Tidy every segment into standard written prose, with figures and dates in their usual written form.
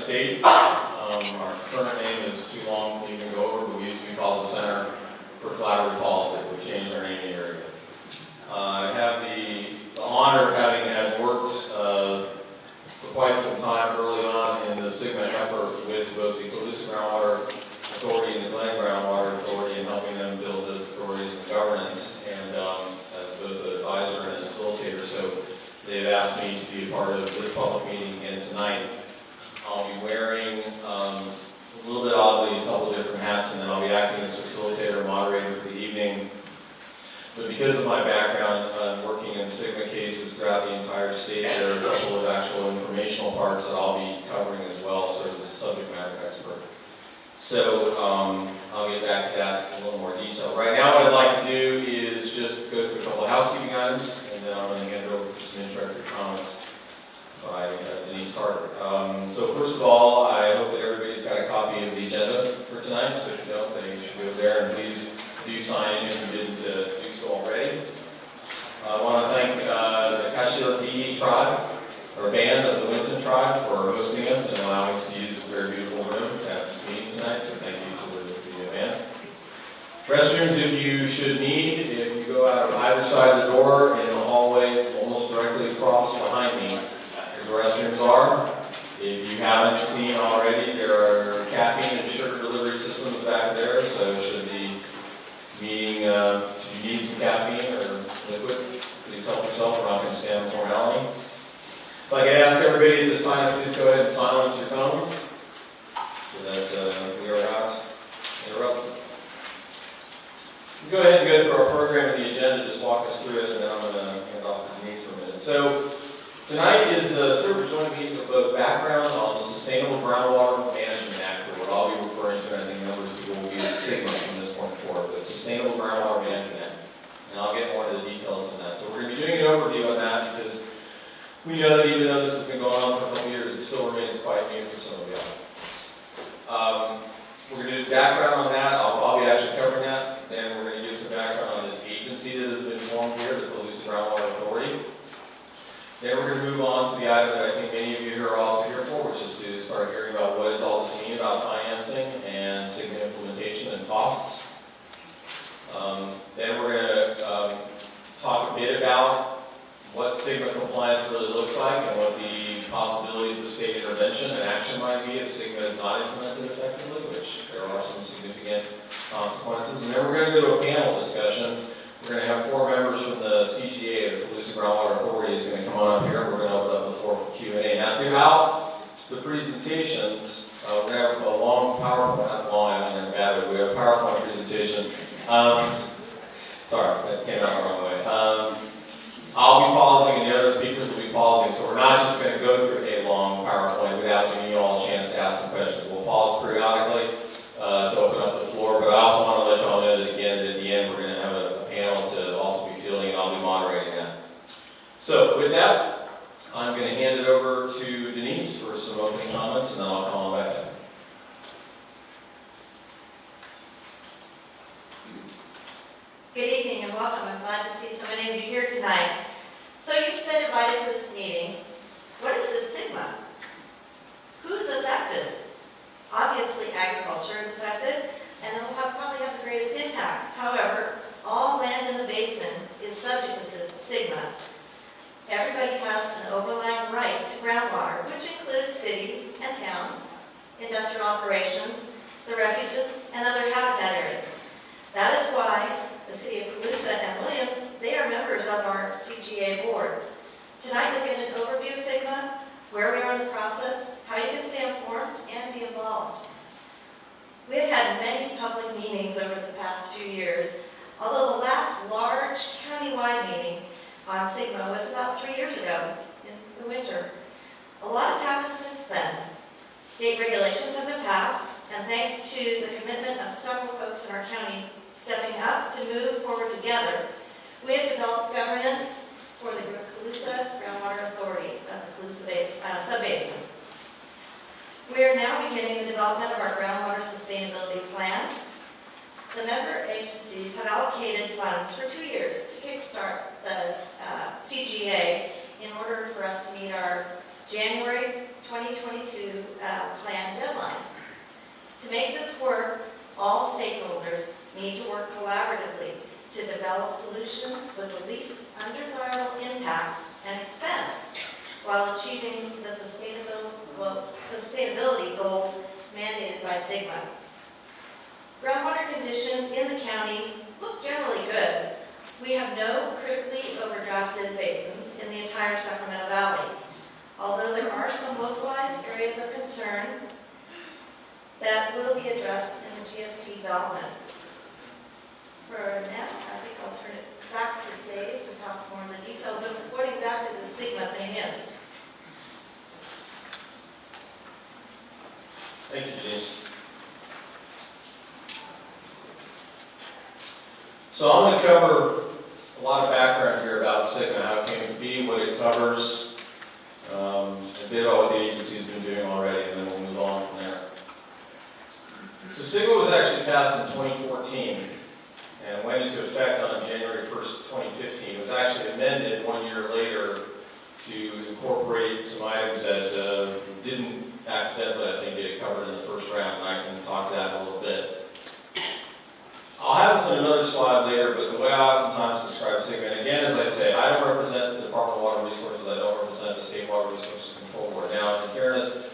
state. Our current name is too long to even go over, but we used to be called the Center for Collaborative Policy. We changed our name here again. I have the honor of having had worked for quite some time early on in the SGMA effort with both the Colusa Groundwater Authority and the Glen Groundwater Authority, and helping them build those authorities and governance, and as both an advisor and as a facilitator. So they've asked me to be a part of this public meeting again tonight. I'll be wearing, a little bit oddly, a couple different hats, and then I'll be acting as facilitator and moderator for the evening. But because of my background working in SGMA cases throughout the entire state, there are a couple of actual informational parts that I'll be covering as well, so as a subject matter expert. So I'll get back to that in a little more detail. Right now what I'd like to do is just go through a couple of housekeeping items, and then I'm going to hand it over for some introductory comments by Denise Carter. So first of all, I hope that everybody's got a copy of the agenda for tonight, so if you don't, then you should go there, and please do sign in if you didn't do so already. I want to thank the Kashila tribe, or band of the Winston tribe, for hosting us and allowing us to use this very beautiful room to have this meeting tonight, so thank you to the band. Restrooms, if you should need, if you go out of either side of the door in the hallway, almost directly across behind me, here's where restrooms are. If you haven't seen already, there are caffeine and sugar delivery systems back there, so should the meeting, should you need some caffeine or liquid, please help yourself. We're not going to stand the formality. If I could ask everybody at this time, please go ahead and silence your phones so that we are not interrupted. Go ahead and go through our program and the agenda, just walk us through it, and then I'm going to hand off to Denise for a minute. So tonight is sort of a joint meeting of both background on the Sustainable Groundwater Management Act, or what I'll be referring to, and I think numbers of people will be as SGMA from this point forward, but Sustainable Groundwater Management Act. And I'll get more into the details on that. So we're going to be doing an overview on that because we know that even though this has been going on for a couple years, it still remains quite new for some of y'all. We're going to do background on that. I'll be actually covering that. Then we're going to give some background on this agency that has been formed here, the Colusa Groundwater Authority. Then we're going to move on to the item that I think many of you are also here for, which is to start hearing about what does all this mean about financing and SGMA implementation and costs. Then we're going to talk a bit about what SGMA compliance really looks like and what the possibilities of state intervention and action might be if SGMA is not implemented effectively, which there are some significant consequences. And then we're going to go to a panel discussion. We're going to have 4 members from the CGA, the Colusa Groundwater Authority, is going to come on up here. We're going to open up the floor for Q&A. Now, throughout the presentations, we're going to have a long PowerPoint, not long, I mean in a bad way, we have a PowerPoint presentation. Sorry, that came out the wrong way. I'll be pausing and the other speakers will be pausing, so we're not just going to go through a long PowerPoint without giving you all a chance to ask some questions. We'll pause periodically to open up the floor, but I also want to let you all know that again, that at the end we're going to have a panel to also be fielding, and I'll be moderating that. So with that, I'm going to hand it over to Denise for some opening comments, and then I'll come on back in. Good evening and welcome. I'm glad to see so many of you here tonight. So you've been invited to this meeting. What is this SGMA? Who's affected? Obviously agriculture is affected, and it will probably have the greatest impact. However, all land in the basin is subject to SGMA. Everybody has an overlying right to groundwater, which includes cities and towns, industrial operations, the refuges, and other habitat areas. That is why the City of Colusa and Williams, they are members of our CGA Board. Tonight we'll get an overview of SGMA, where we are in the process, how you can stay informed and be involved. We have had many public meetings over the past few years, although the last large county-wide meeting on SGMA was about 3 years ago in the winter. A lot has happened since then. State regulations have been passed, and thanks to the commitment of several folks in our counties stepping up to move forward together, we have developed governance for the Colusa Groundwater Authority of the Colusa Subbasin. We are now beginning the development of our groundwater sustainability plan. The member agencies have allocated funds for 2 years to kickstart the CGA in order for us to meet our January 2022 To make this work, all stakeholders need to work collaboratively to develop solutions with the least undesirable impacts and expense while achieving the sustainability goals mandated by SGMA. Groundwater conditions in the county look generally good. We have no critically overdrafted basins in the entire Sacramento Valley, although there are some localized areas of concern that will be addressed in the GSP development. For now, I think I'll turn it back to Dave to talk more of the details of what exactly the SGMA thing is. Thank you, Denise. So I'm going to cover a lot of background here about SGMA, how it came to be, what it covers, a bit about what the agency's been doing already, and then we'll move on from there. So SGMA was actually passed in 2014 and went into effect on January 1st, 2015. It was actually amended 1 year later to incorporate some items that didn't accidentally, I think, get covered in the first round, and I can talk to that in a little bit. I'll have this in another slide later, but the way I oftentimes describe SGMA, and again, as I say, I don't represent the Department of Water Resources, I don't represent the State Water Resources Control Board. Now, in fairness,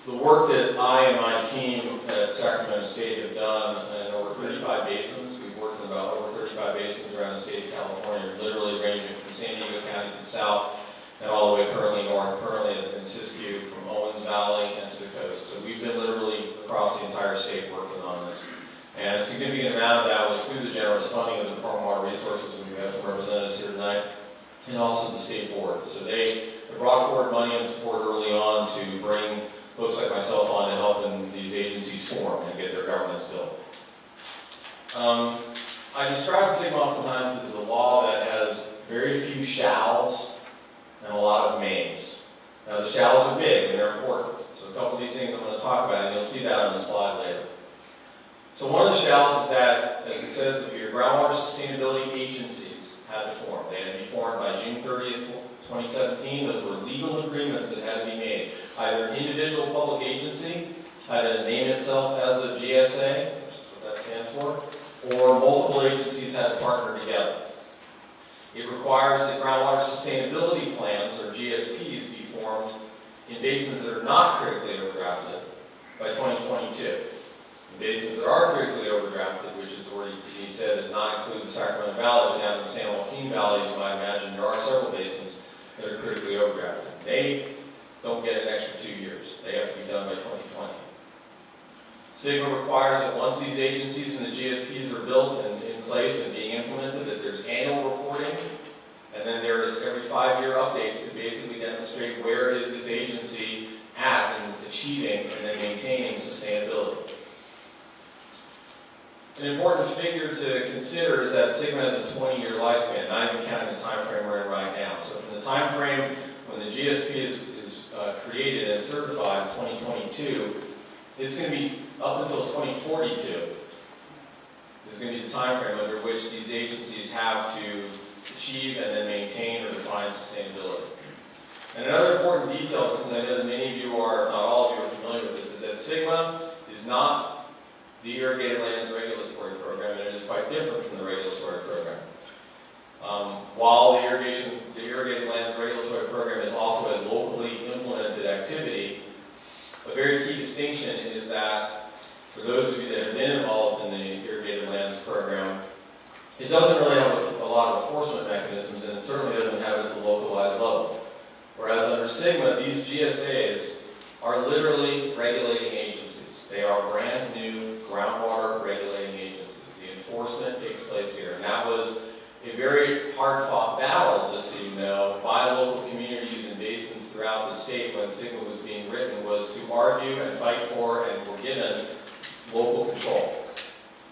the work that I and my team at Sacramento State have done in over 35 basins, we've worked in about over 35 basins around the state of California, literally ranging from San Diego County to the south, and all the way currently north, currently in Siskiyou, from Owens Valley and to the coast. So we've been literally across the entire state working on this. And a significant amount of that was through the generous funding of the Department of Water Resources, and we have some representatives here tonight, and also the state board. So they brought forward money and support early on to bring folks like myself on to helping these agencies form and get their governance built. I describe SGMA oftentimes as a law that has very few shalls and a lot of mays. Now the shalls are big and they're important. So a couple of these things I'm going to talk about, and you'll see that on the slide later. So one of the shalls is that, as it says, that your groundwater sustainability agencies had to form. They had to be formed by June 30th, 2017. Those were legal agreements that had to be made. Either an individual public agency had to name itself as a GSA, which is what that stands for, or multiple agencies had to partner together. It requires that groundwater sustainability plans, or GSPs, be formed in basins that are not critically overdrafted by 2022. In basins that are critically overdrafted, which is already, Denise said, does not include the Sacramento Valley, but down in the San Joaquin Valley, as you might imagine, there are several basins that are critically overdrafted. They don't get an extra 2 years. They have to be done by 2020. SGMA requires that once these agencies and the GSPs are built and in place and being implemented, that there's annual reporting, and then there's every 5-year updates to basically demonstrate where is this agency at in achieving and then maintaining sustainability. An important figure to consider is that SGMA has a 20-year lifespan, not even counting the time frame we're in right now. So from the time frame when the GSP is created and certified in 2022, it's going to be up until 2042 is going to be the time frame under which these agencies have to achieve and then maintain or define sustainability. And another important detail, since I know that many of you are, if not all of you, are familiar with this, is that SGMA is not the Irrigated Lands Regulatory Program, and it is quite different from the regulatory program. While the Irrigated Lands Regulatory Program is also a locally implemented activity, a very key distinction is that for those of you that have been involved in the Irrigated Lands Program, it doesn't really have a lot of enforcement mechanisms, and it certainly doesn't have it at the localized level. Whereas under SGMA, these GSAs are literally regulating agencies. They are brand new groundwater regulating agencies. The enforcement takes place here, and that was a very hard-fought battle, just so you know, by local communities and basins throughout the state when SGMA was being written, was to argue and fight for and were given local control.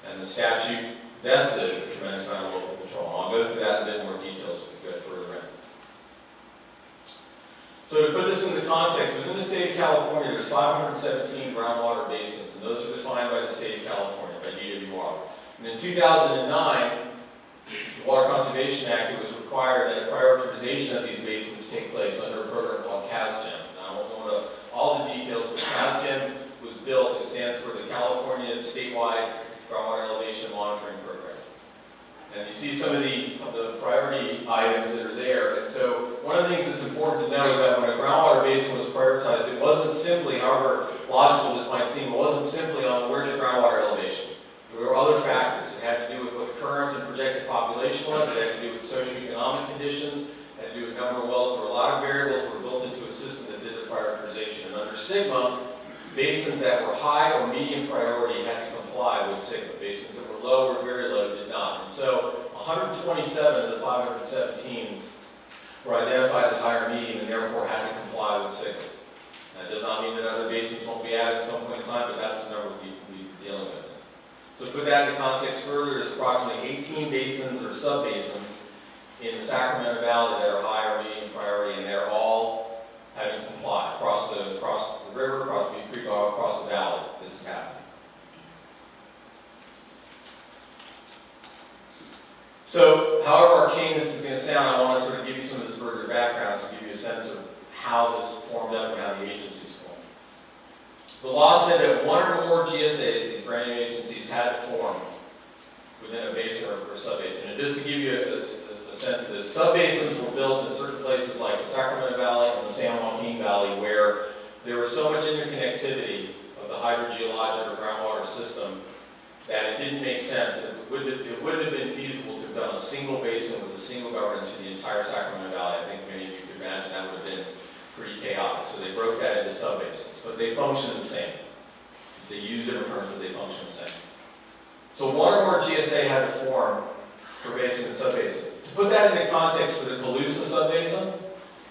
And the statute vested a tremendous amount of local control. And I'll go through that in a bit more detail as we go further in. So to put this into context, within the state of California, there's 517 groundwater basins, and those are defined by the state of California, by DWR. And in 2009, the Water Conservation Act, it was required that a prioritization of these basins take place under a program called CASGEM. Now, I won't go into all the details, but CASGEM was built. It stands for the statewide groundwater elevation monitoring program. And you see some of the priority items that are there. And so one of the things that's important to know is that when a groundwater basin was prioritized, it wasn't simply, however logical this might seem, it wasn't simply on where's your groundwater elevation. There were other factors. It had to do with what the current and projected population was. It had to do with socioeconomic conditions. It had to do with number of wells. There were a lot of variables that were built into a system that did the prioritization. And under SGMA, basins that were high or medium priority had to comply with SGMA. Basins that were low or very low did not. And so 127 of the 517 were identified as high or medium and therefore had to comply with SGMA. That does not mean that other basins won't be added at some point in time, but that's the number we're dealing with. So to put that into context further, there's approximately 18 basins or sub-basins in the Sacramento Valley that are high or medium priority, and they're all having to comply across the river, across Butte Creek, all across the valley. This is happening. So, however arcane this is going to sound, I want to sort of give you some of this further background to give you a sense of how this formed up and how the agencies formed. The law said that one or more GSAs, these brand new agencies, had to form within a basin or sub-basin. And just to give you a sense of this, sub-basins were built in certain places like the Sacramento Valley and the San Joaquin Valley where there was so much interconnectivity of the hydrogeologic or groundwater system that it didn't make sense. It wouldn't have been feasible to have done a single basin with a single governance for the entire Sacramento Valley. I think many of you could imagine that would have been pretty chaotic. So they broke that into sub-basins, but they function the same. They use different terms, but they function the same. So one or more GSA had to form for basin and sub-basin. To put that into context for the Colusa sub-basin,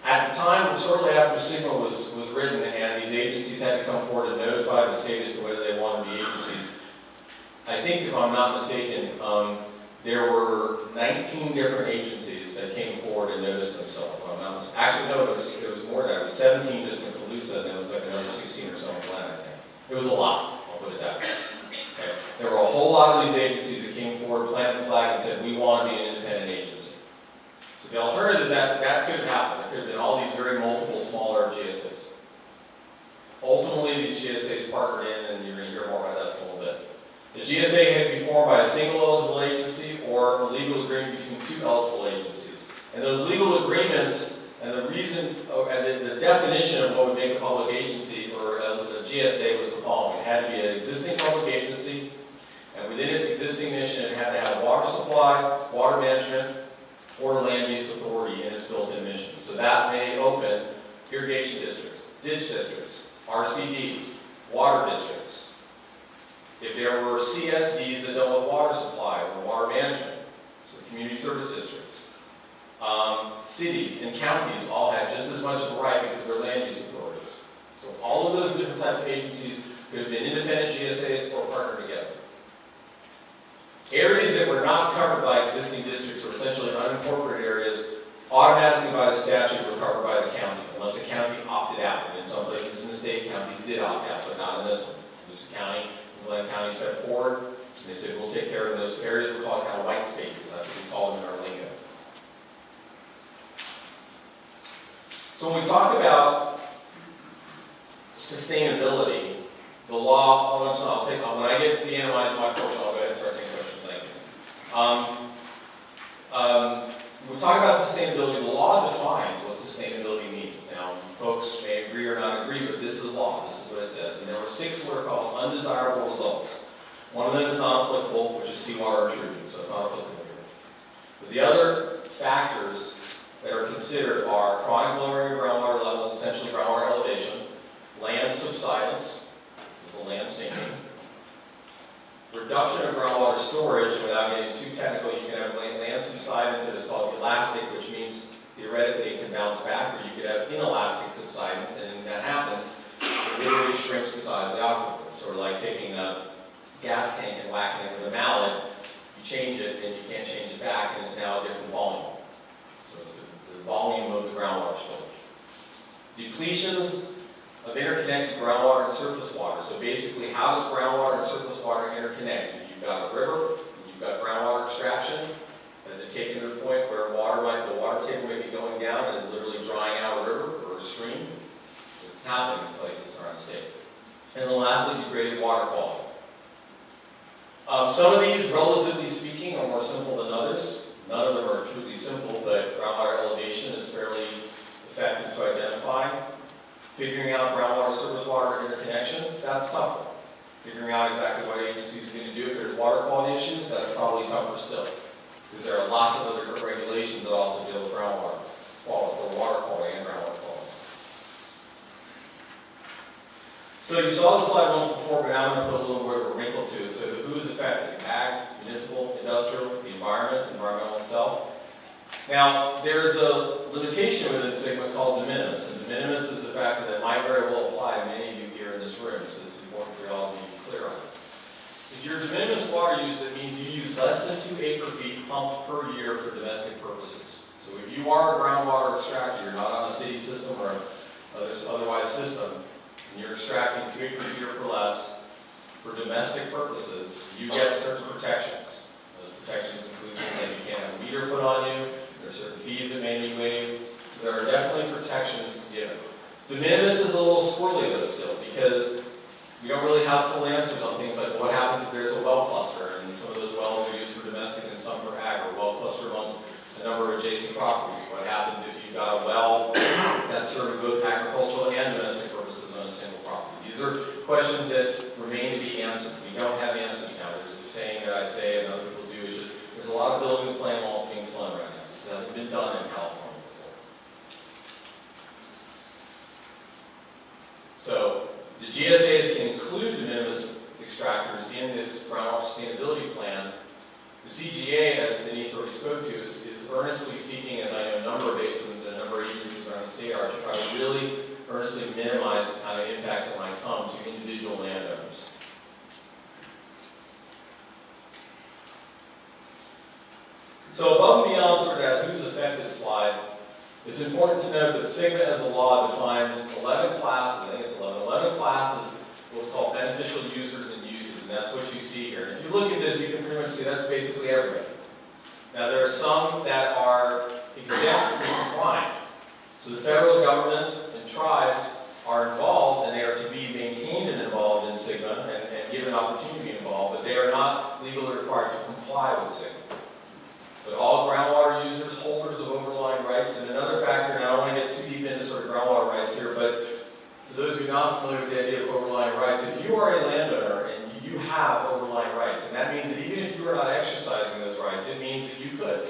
at the time, shortly after SGMA was written and these agencies had to come forward and notify the state as to whether they wanted the agencies, I think if I'm not mistaken, there were 19 different agencies that came forward and noticed themselves. Actually, no, it was more than that. It was 17 just in Colusa, and then it was like another 16 or so in Glen, I think. It was a lot, I'll put it that way. Okay. There were a whole lot of these agencies that came forward, planted the flag, and said, we want to be an independent agency. So the alternative is that could happen. There could have been all these very multiple smaller GSAs. Ultimately, these GSAs partnered in, and you're going to hear more about that in a little bit. The GSA had to be formed by a single eligible agency or a legal agreement between two eligible agencies. And those legal agreements and the reason, and the definition of what would make a public agency or a GSA was the following. It had to be an existing public agency, and within its existing mission, it had to have water supply, water management, or land use authority in its built-in mission. So that may open irrigation districts, ditch districts, RCDs, water districts. If there were CSDs that dealt with water supply or water management, so community service districts, cities and counties all had just as much of a right because they're land use authorities. So all of those different types of agencies could have been independent GSAs or partnered together. Areas that were not covered by existing districts or essentially unincorporated areas automatically by the statute were covered by the county, unless the county opted out. And in some places in the state, counties did opt out, but not in this one. Colusa County and Glen County stepped forward, and they said, we'll take care of those areas. We're called kind of white spaces. That's what we call them in our lingo. So when we talk about sustainability, the law, when I get to the end of my portion, I'll go ahead and start taking questions. Thank you. When we talk about sustainability, the law defines what sustainability means. Now, folks may agree or not agree, but this is law. This is what it says. And there were 6 what are called undesirable results. One of them is not applicable, which is seawater intrusion, so it's not applicable here. But the other factors that are considered are chronic lowering of groundwater levels, essentially groundwater elevation, land subsidence, is the land sinking, reduction of groundwater storage, and without getting too technical, you can have land subsidence that is called elastic, which means theoretically it can bounce back, or you could have inelastic subsidence, and when that happens, it literally shrinks the size of the aquifer. It's sort of like taking a gas tank and whacking it with a mallet. You change it, and you can't change it back, and it's now a different volume. So it's the volume of the groundwater storage. Depletions of interconnected groundwater and surface water. So basically, how does groundwater and surface water interconnect? If you've got a river, and you've got groundwater extraction, has it taken to the point where the water table may be going down and is literally drying out a river or a stream? It's happening in places around the state. And then lastly, degraded water quality. Some of these, relatively speaking, are more simple than others. None of them are truly simple, but groundwater elevation is fairly effective to identify. Figuring out groundwater surface water interconnection, that's tougher. Figuring out exactly what agencies are going to do if there's water quality issues, that's probably tougher still. Because there are lots of other regulations that also deal with groundwater quality, or water quality and groundwater quality. So you saw the slide once before, but now I'm going to put a little bit of a wrinkle to it. So who's affected? Ag, municipal, industrial, the environmental itself. Now, there's a limitation within SGMA called de minimis, and de minimis is a factor that might very well apply to many of you here in this room, so it's important for you all to be clear on it. If you're de minimis water use, that means you use less than 2 acre-feet pumped per year for domestic purposes. So if you are a groundwater extractor, you're not on a city system or this otherwise system, and you're extracting 2 acre-feet or less for domestic purposes, you get certain protections. Those protections include things like you can't have a meter put on you, there are certain fees that may be waived, so there are definitely protections given. De minimis is a little squirrely though still, because we don't really have full answers on things like what happens if there's a well cluster, and some of those wells are used for domestic and some for ag, or well cluster amongst a number of adjacent properties. What happens if you've got a well that's serving both agricultural and domestic purposes on a single property? These are questions that remain to be answered. We don't have answers now. There's a saying that I say and other people do, which is there's a lot of building and plan walls being flown right now. This hasn't been done in California before. So the GSAs can include de minimis extractors in this groundwater sustainability plan. The CGA, as Denise already spoke to, is earnestly seeking, as I know a number of basins and a number of agencies around the state are, to try to really earnestly minimize the kind of impacts that might come to individual landowners. So above and beyond sort of that who's affected slide, it's important to note that SGMA as a law defines 11 classes, I think it's 11 classes, what we call beneficial users and uses, and that's what you see here. And if you look at this, you can pretty much see that's basically everybody. Now there are some that are exempt from complying. So the federal government and tribes are involved, and they are to be maintained and involved in SGMA and given opportunity to be involved, but they are not legally required to comply with SGMA. But all groundwater users, holders of overlying rights, and another factor, and I don't want to get too deep into sort of groundwater rights here, but for those who are not familiar with the idea of overlying rights, if you are a landowner and you have overlying rights, and that means that even if you are not exercising those rights, it means that you could.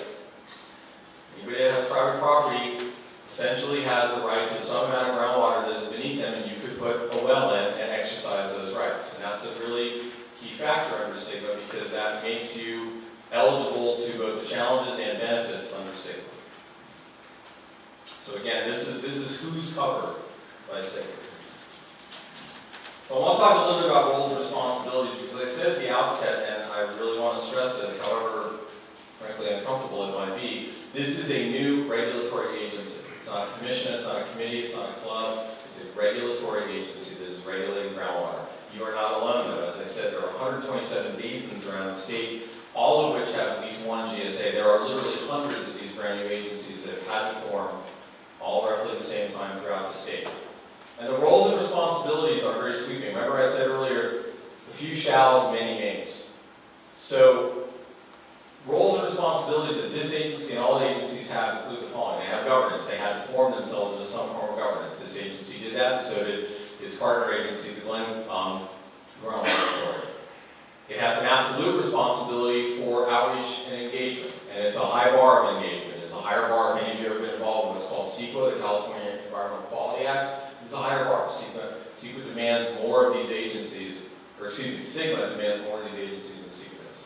Anybody that has private property essentially has the right to some amount of groundwater that is beneath them, and you could put a well in and exercise those rights. And that's a really key factor under SGMA, because that makes you eligible to both the challenges and benefits under SGMA. So again, this is who's covered by SGMA. So I want to talk a little bit about roles and responsibilities, because as I said at the outset, and I really want to stress this, however frankly uncomfortable it might be, this is a new regulatory agency. It's not a commission, it's not a committee, it's not a club, it's a regulatory agency that is regulating groundwater. You are not alone though. As I said, there are 127 basins around the state, all of which have at least one GSA. There are literally hundreds of these brand new agencies that have had to form all roughly the same time throughout the state. And the roles and responsibilities are very sweeping. Remember I said earlier, a few shalls, many mays. So roles and responsibilities that this agency and all the agencies have include the following. They have governance. They had to form themselves into some form of governance. This agency did that, and so did its partner agency, the Groundwater Authority. It has an absolute responsibility for outreach and engagement, and it's a high bar of engagement. It's a higher bar if any of you have ever been involved in what's called CEQA, the California Environmental Quality Act. It's a higher bar. CEQA demands more of these agencies, or excuse me, SGMA demands more of these agencies than CEQA does.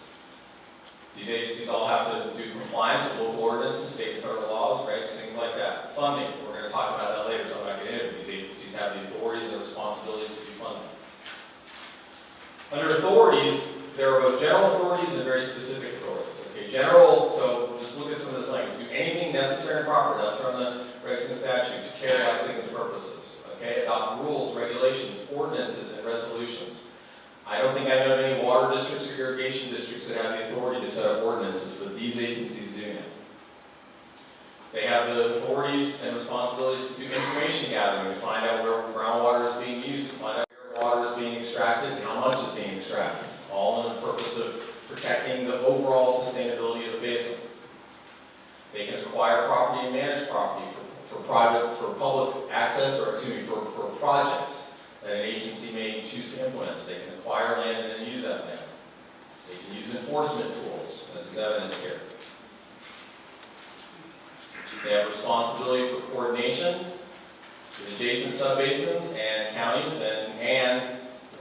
These agencies all have to do compliance with local ordinances, state and federal laws, regs, things like that. Funding, we're going to talk about that later, so I'm not getting into it. These agencies have the authorities and the responsibilities to do funding. Under authorities, there are both general authorities and very specific authorities. Okay, general, so just look at some of this language. Do anything necessary and proper, that's from the regs and statute, to carry out SGMA's purposes. Okay, adopt rules, regulations, ordinances, and resolutions. I don't think I know of any water districts or irrigation districts that have the authority to set up ordinances, but these agencies do now. They have the authorities and responsibilities to do information gathering, to find out where groundwater is being used, to find out where water is being extracted and how much is being extracted, all in the purpose of protecting the overall sustainability of the basin. They can acquire property and manage property for public access, or for projects that an agency may choose to implement. So they can acquire land and then use that land. They can use enforcement tools, as is evidenced here. They have responsibility for coordination with adjacent subbasins and counties, and if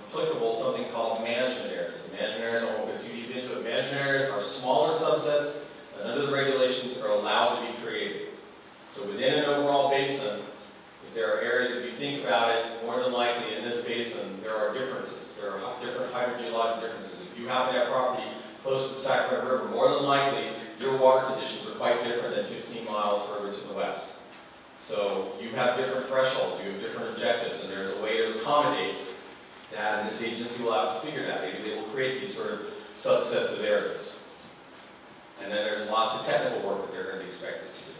applicable, something called management areas. The management areas, I won't go too deep into it. Management areas are smaller subsets that under the regulations are allowed to be created. So within an overall basin, if there are areas, if you think about it, more than likely in this basin, there are differences. There are different hydrogeologic differences. If you happen to have property close to the Sacramento River, more than likely your water conditions are quite different than 15 miles further to the west. So you have different thresholds, you have different objectives, and there's a way to accommodate that, and this agency will have to figure that. Maybe they will create these sort of subsets of areas. And then there's lots of technical work that they're going to be expected to do.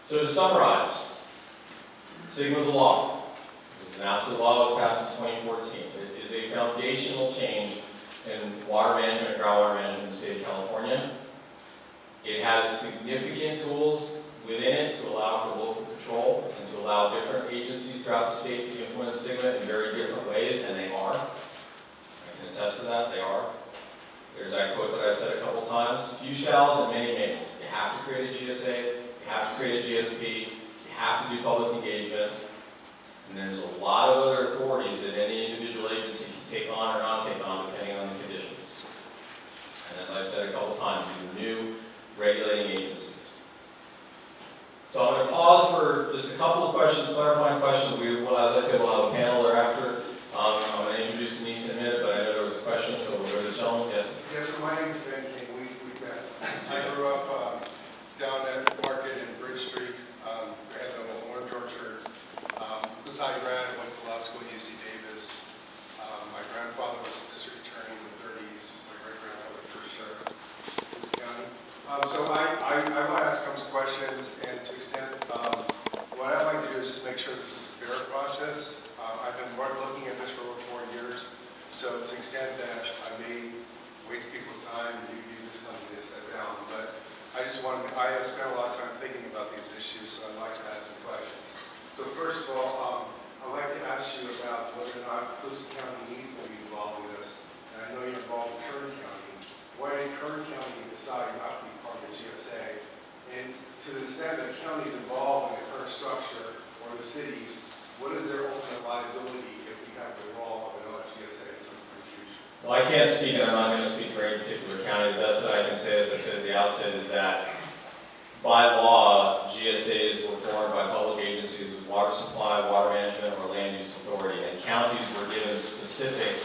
So to summarize, SGMA is a law. It was announced the law was passed in 2014. It is a foundational change in water management and groundwater management in the state of California. It has significant tools within it to allow for local control and to allow different agencies throughout the state to implement SGMA in very different ways, and they are. I can attest to that, they are. There's that quote that I've said a couple times, few shalls and many mays. You have to create a GSA, you have to create a GSP, you have to do public engagement, and there's a lot of other authorities that any individual agency can take on or not take on depending on the conditions. And as I've said a couple times, these are new regulating agencies. So I'm going to pause for just a couple of questions, clarifying questions. We will, as I said, we'll have a panel thereafter. I'm going to introduce Denise in a minute, but I know there was a question, so we'll go to this gentleman. Yes? Yes, so my name is Ben King. We've met. I grew up down at Market and Bridge Street. I had an old orchard. I grad, went to law school at UC Davis. My grandfather was a district attorney in the 30s. My great-grandfather first sheriff of Colusa County. So I want to ask a couple of questions, and to extent, what I'd like to do is just make sure this is a fair process. I've been looking at this for over 4 years, so to the extent that I may waste people's time, you just tell me to sit down. But I have spent a lot of time thinking about these issues, so I'd like to ask some questions. So first of all, I'd like to ask you about whether or not Colusa County needs to be involved in this. And I know you're involved in Kern County. Why did Kern County decide not to be part of the GSA? And to the extent that the county is involved in the current structure, or the cities, what is their ultimate liability if we have the role of another GSA in some future? Well, I can't speak, and I'm not going to speak for any particular county. The best that I can say, as I said at the outset, is that by law, GSAs were formed by public agencies with water supply, water management, or land use authority, and counties were given specific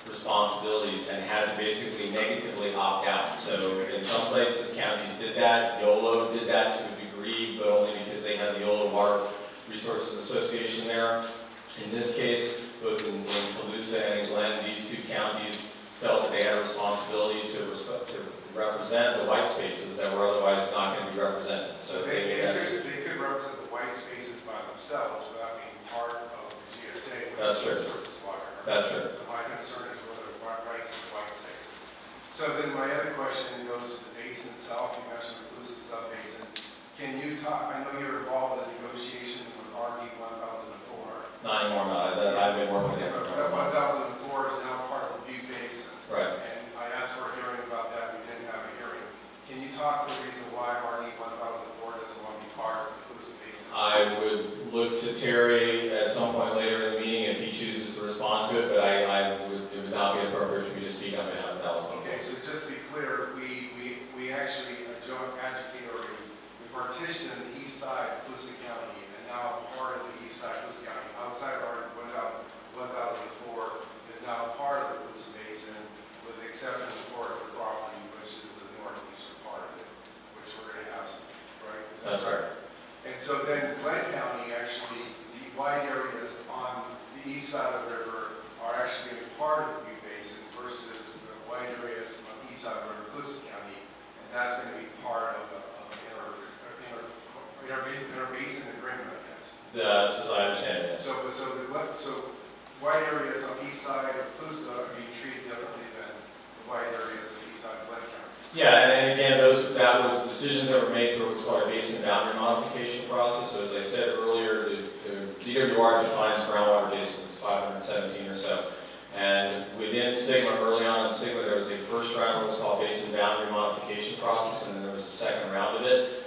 responsibilities and had to basically negatively opt out. So in some places, counties did that. YOLO did that to a degree, but only because they had the YOLO Water Resources Association there. In this case, both in Colusa and in Glen, these two counties felt that they had a responsibility to represent the white spaces that were otherwise not going to be represented. So they could represent the white spaces by themselves without being part of the GSA. That's true. Surface water. That's true. So my concern is whether the rights of the white spaces. So then my other question goes to the basin itself. You mentioned the Colusa sub-basin. Can you talk, I know you're involved in the negotiation with RD 1004. Not anymore, no. I've been working with it for That 1004 is now part of the Butte Basin. Right. And I asked for a hearing about that. We didn't have a hearing. Can you talk the reason why RD 1004 doesn't want to be part of the Colusa Basin? I would look to Terry at some point later in the meeting if he chooses to respond to it, but it would not be appropriate for me to speak on behalf of Dallas. Okay, so just to be clear, we actually advocate, or we partitioned the east side of Colusa County, and now part of the east side of Colusa County, outside of our 1004, is now part of the Colusa Basin, with the exception for the property, which is the northeastern part of it, which we're going to have some, right? That's right. And so then Glen County, actually, the wide areas on the east side of the river are actually going to be part of the Butte Basin versus the wide areas on the east side of the river, Colusa County, and that's going to be part of the interbasin agreement, I guess. That's as I understand it. So wide areas on east side of Colusa are being treated differently than the wide areas on east side of Glen County. Yeah, and again, that was decisions that were made through what's called a basin boundary modification process. So as I said earlier, the DWR defines groundwater basins, 517 or so. And within SGMA, early on in SGMA, there was a first round of what's called basin boundary modification process, and then there was a second round of it.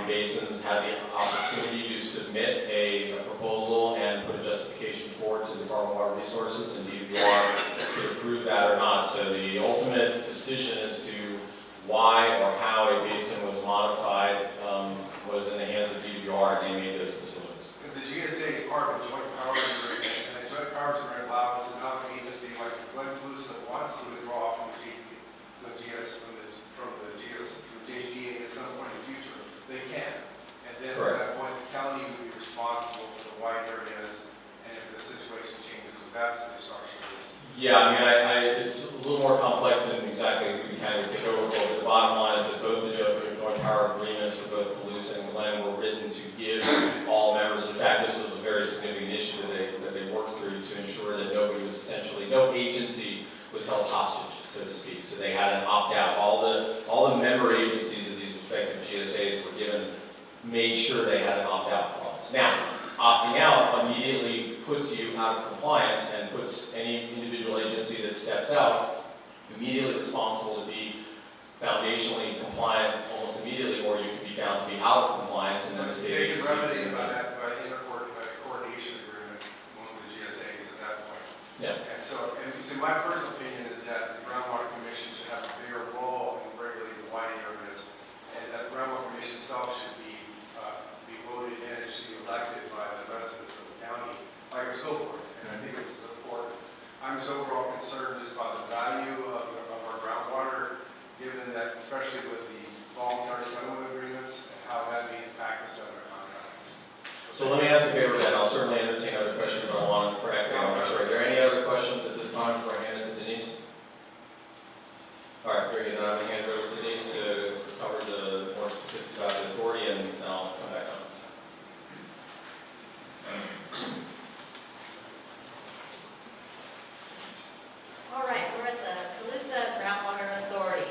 Basins had the opportunity to submit a proposal and put a justification forward to the Department of Water Resources, and DWR could approve that or not. So the ultimate decision as to why or how a basin was modified was in the hands of DWR, and they made those decisions. If the GSA is part of the joint powers agreement, and the joint powers agreement allows another agency like Glen Colusa wants to withdraw from the JGA at some point in the future, they can. And then Correct. at that point, the county would be responsible for the wide areas, and if the situation changes, if that's the structure. Yeah, I mean, it's a little more complex than exactly we kind of take over for, but the bottom line is that both the joint power agreements for both Colusa and Glen were written to give all members. In fact, this was a very significant issue that they worked through to ensure that nobody was essentially, no agency was held hostage, so to speak. So they had an opt-out. All the member agencies of these respective GSAs were made sure they had an opt-out clause. Now, opting out immediately puts you out of compliance and puts any individual agency that steps out immediately responsible to be foundationally compliant almost immediately, or you could be found to be out of compliance and then the state They agency. can remedy that by coordination agreement among the GSAs at that point. Yeah. And so my personal opinion is that the Groundwater Commission should have a bigger role in regulating the wide areas, and that the Groundwater Commission itself should be voted in, it should be elected by the residents of the county, like a school board. And I think this is important. I'm just overall concerned just about the value of our groundwater, given that, especially with the voluntary settlement agreements, and how that may impact us under contract. So let me ask a favor, Ben. I'll certainly entertain other questions, but I want for equity. I'm not sure. Are there any other questions at this time before I hand it to Denise? All right, very good. Then I'm going to hand it over to Denise to cover the more specifics about the authority, and then I'll come back on this. All right, we're at the Colusa Groundwater Authority.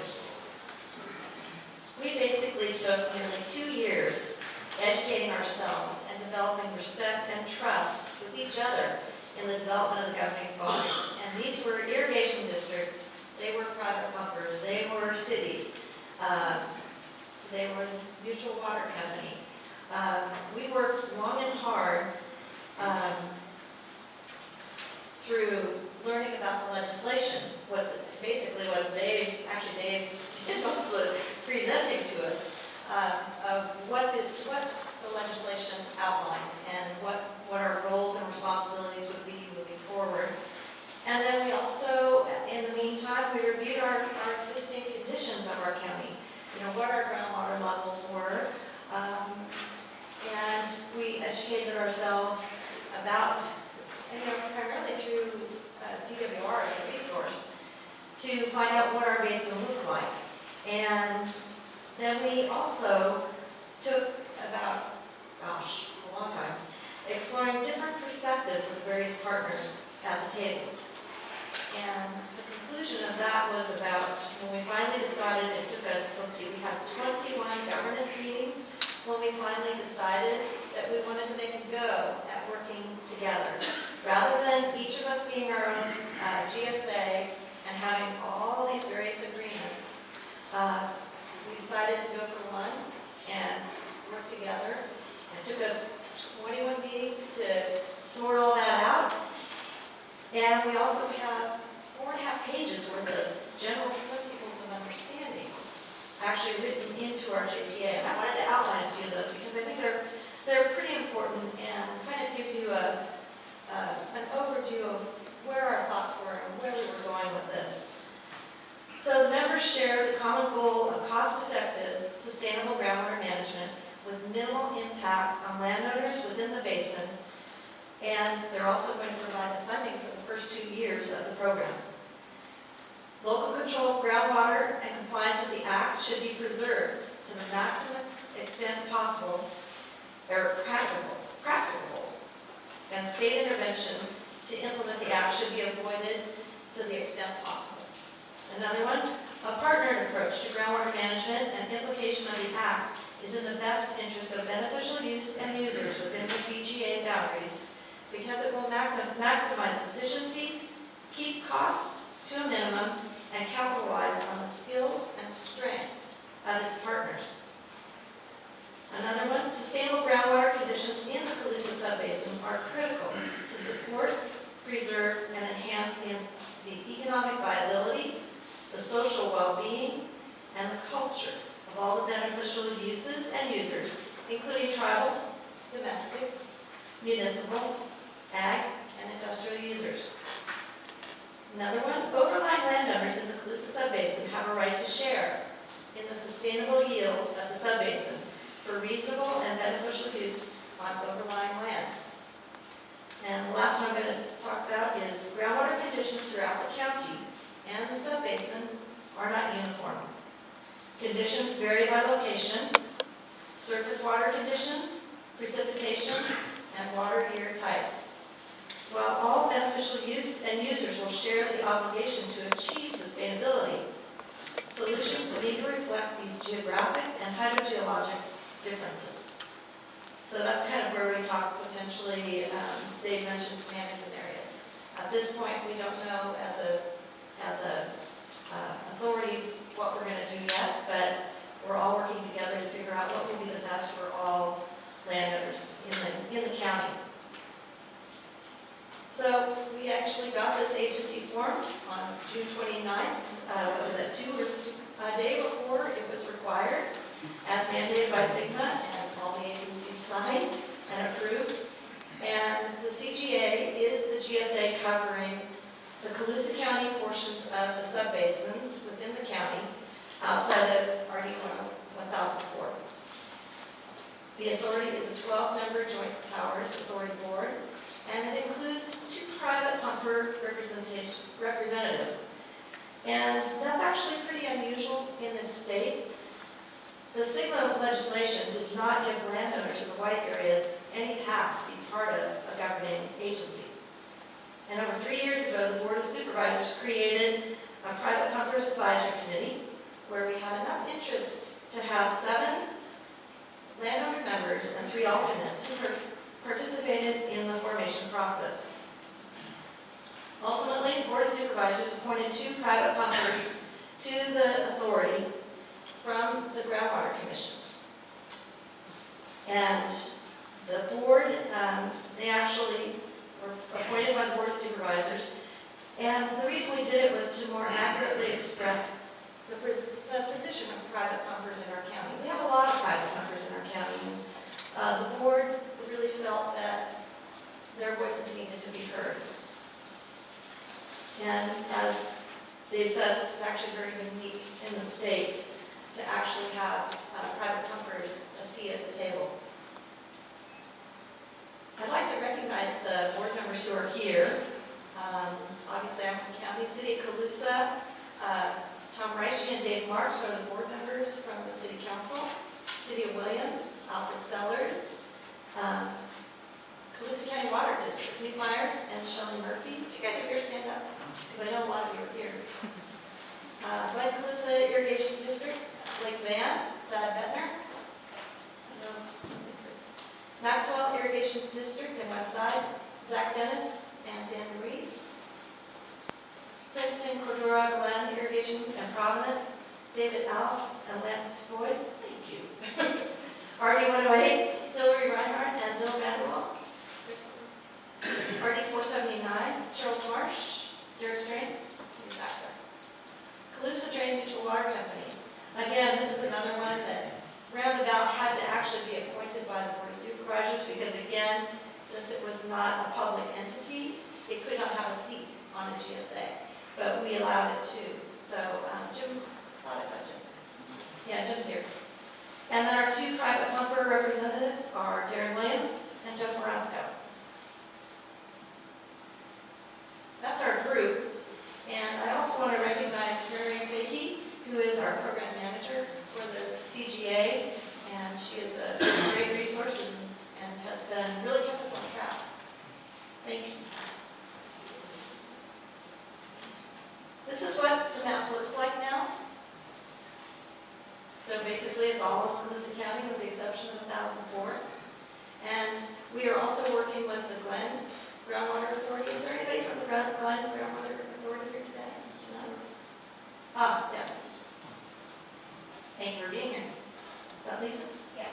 We basically took nearly 2 years educating ourselves and developing respect and trust with each other in the development of the governing bodies. And these were irrigation districts, they were private pumpers, they were cities, they were mutual water company. We worked long and hard through learning about the legislation, basically what Dave did most of the presenting to us, of what the legislation outlined and what our roles and responsibilities would be moving forward. And then we also, in the meantime, we reviewed our existing conditions of our county, what our groundwater levels were, and we educated ourselves about, primarily through DWR as a resource, to find out what our basin looked like. And then we also took about, a long time, exploring different perspectives of the various partners at the table. And the conclusion of that was about, when we finally decided, it took us, we had 21 governance meetings, when we finally decided that we wanted to make a go at working together. Rather than each of us being our own GSA and having all these various agreements, we decided to go for one and work together. It took us 21 meetings to sort all that out. And we also have 4.5 pages worth of general principles of understanding actually written into our JPA. And I wanted to outline a few of those because I think they're pretty important and kind of give you an overview of where our thoughts were and where we were going with this. So the members shared the common goal of cost-effective, sustainable groundwater management with minimal impact on landowners within the basin, and they're also going to provide the funding for the first 2 years of the program. Local control of groundwater and compliance with the Act should be preserved to the maximum extent possible, or practicable, and state intervention to implement the act should be avoided to the extent possible. Another one, a partnered approach to groundwater management and implication of the act is in the best interest of beneficial use and users within the CGA boundaries because it will maximize efficiencies, keep costs to a minimum, and capitalize on the skills and strengths of its partners. Another one, sustainable groundwater conditions in the Colusa subbasin are critical to support, preserve, and enhance the economic viability, the social well-being, and the culture of all the beneficial uses and users, including tribal, domestic, municipal, ag, and industrial users. Another one, overlying landowners in the Colusa subbasin have a right to share in the sustainable yield of the subbasin for reasonable and beneficial use on overlying land. And the last one I'm going to talk about is groundwater conditions throughout the county and the subbasin are not uniform. Conditions vary by location, surface water conditions, precipitation, and water year type. While all beneficial use and users will share the obligation to achieve sustainability, solutions will need to reflect these geographic and hydrogeologic differences. So that's kind of where we talk potentially, Dave mentioned management areas. At this point, we don't know as a authority what we're going to do yet, but we're all working together to figure out what will be the best for all landowners in the county. So we actually got this agency formed on June 29th. What was it, a day before it was required, as mandated by SGMA, and all the agencies signed and approved. And the CGA is the GSA covering the Colusa County portions of the subbasins within the county outside of RD 1004. The authority is a 12-member joint powers authority board, and it includes 2 private pumper representatives. And that's actually pretty unusual in this state. The SGMA legislation did not give landowners in the white areas any path to be part of a governing agency. And over 3 years ago, the Board of Supervisors created a private pumpers advisory committee where we had enough interest to have 7 landowner members and 3 alternates who participated in the formation process. Ultimately, the Board of Supervisors appointed 2 private pumpers to the authority from the Groundwater Commission. And the board, they actually were appointed by the Board of Supervisors. And the reason we did it was to more accurately express the position of private pumpers in our county. We have a lot of private pumpers in our county. The board really felt that their voices needed to be heard. And as Dave says, this is actually very unique in the state to actually have private pumpers a seat at the table. I'd like to recognize the board members who are here. Obviously, I'm from the county. City of Colusa, Tom Reiche and Dave Marks are the board members from the City Council. City of Williams, Alfred Sellers, Colusa County Water District, Lee Myers and Shelley Murphy. If you guys are here, stand up, because I know a lot of you are here. Glen Colusa Irrigation District, Blake Van, Thad Bettner. Maxwell Irrigation District and West Side, Zach Dennis and Dan Reese. Princeton, Cordura, Glen Irrigation and Provident, David Alves and Lance Boyce. Thank you. RD 108, Hillary Reinhardt and Bill Vanderwall. RD 479, Charles Marsh, Derek Strain, he's back there. Colusa Drain Mutual Water Company. Again, this is another one that roundabout had to actually be appointed by the Board of Supervisors because, again, since it was not a public entity, it could not have a seat on a GSA, but we allowed it to. So, Jim, I thought I saw Jim. Yeah, Jim's here. And then our 2 private pumper representatives are Darren Williams and Jeff Morasco. That's our group. And I also want to recognize Mary Fahey, who is our program manager for the CGA, and she is a great resource and has been really kept us on track. Thank you. Groundwater Authority. Is there anybody from the Glen Groundwater Authority here today? Ah, yes. Thank you for being here. Is that Lisa? Yeah.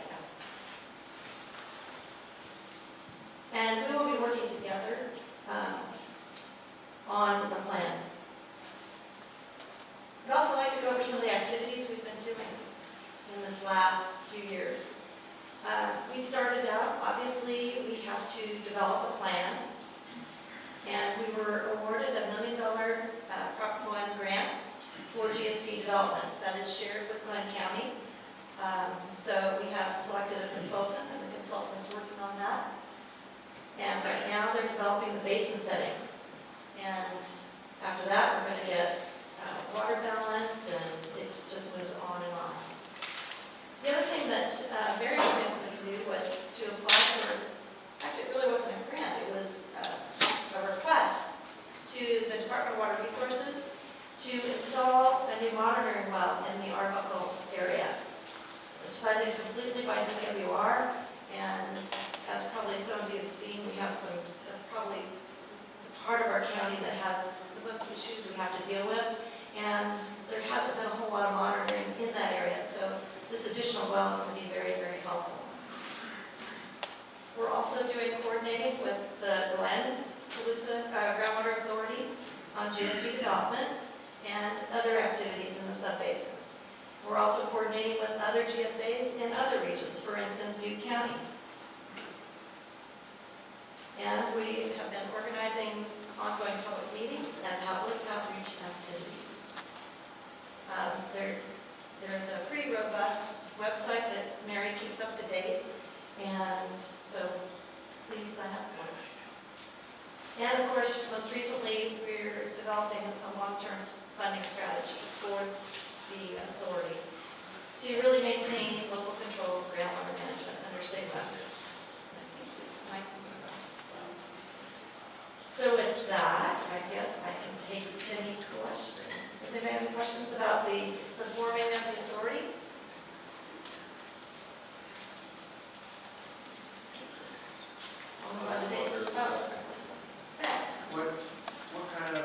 And we will be working together on the plan. I'd also like to go over some of the activities we've been doing in this last few years. We started out, obviously, we have to develop a plan, and we were awarded a $1 million Prop 1 grant for GSP development that is shared with Glen County. So we have selected a consultant, and the consultant is working on that. And right now they're developing the basin setting. And after that, we're going to get water balance, and it just moves on and on. The other thing that Mary was able to do was to apply for, actually it really wasn't a grant, it was a request to the Department of Water Resources to install a new monitoring well in the Arbuckle area. It's funded completely by DWR, and as probably some of you have seen, we have some, that's probably the part of our county that has the most issues we have to deal with, and there hasn't been a whole lot of monitoring in that area, so this additional well is going to be very, very helpful. We're also doing coordinating with the Glen Colusa Groundwater Authority on GSP development and other activities in the subbasin. We're also coordinating with other GSAs in other regions, for instance, Butte County. And we have been organizing ongoing public meetings and public outreach activities. There's a pretty robust website that Mary keeps up to date, and so please sign up for it. And of course, most recently, we're developing a long-term funding strategy for the authority to really maintain local control of groundwater management under SGMA. So with that, I guess I can take any questions. Does anybody have any questions about the forming of the authority? What kind of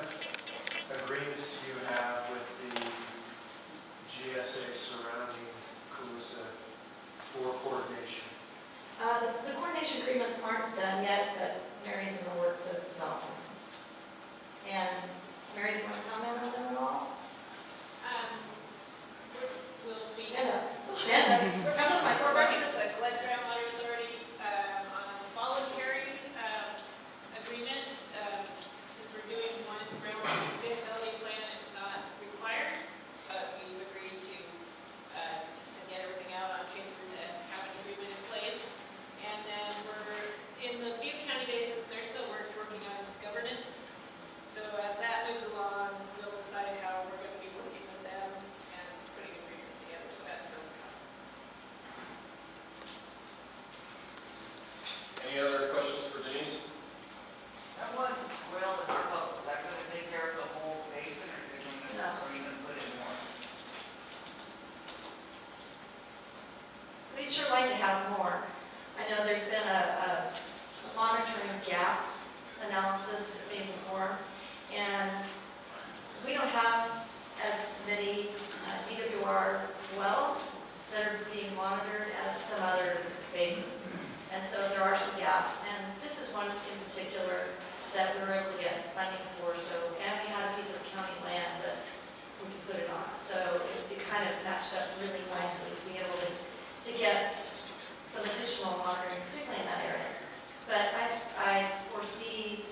agreements do you have with the GSA surrounding Colusa for coordination? The coordination agreements aren't done yet, but Mary's in the works of developing. And Mary, do you want to comment on them at all? We'll be Stand up. Stand up. Come to the microphone. working with the Colusa Groundwater Authority on a voluntary agreement. Since we're doing one groundwater sustainability plan, it's not required, but we've agreed to just to get everything out on paper to have an agreement in place. And then we're in the Butte County basins, they're still working on governance. So as that moves along, we'll decide how we're going to be working with them and putting agreements together. So that's still coming. Any other questions for Denise? That one well in Arbuckle, is that going to take care of the whole basin, or is it going to, No. or are you going to put in more? We'd sure like to have more. I know there's been a monitoring gap analysis that's being performed, and we don't have as many DWR wells that are being monitored as some other basins. And so there are some gaps, and this is one in particular that we were able to get funding for. So, and we had a piece of county land that we could put it on. So it kind of matched up really nicely to be able to get some additional monitoring, particularly in that area. But I foresee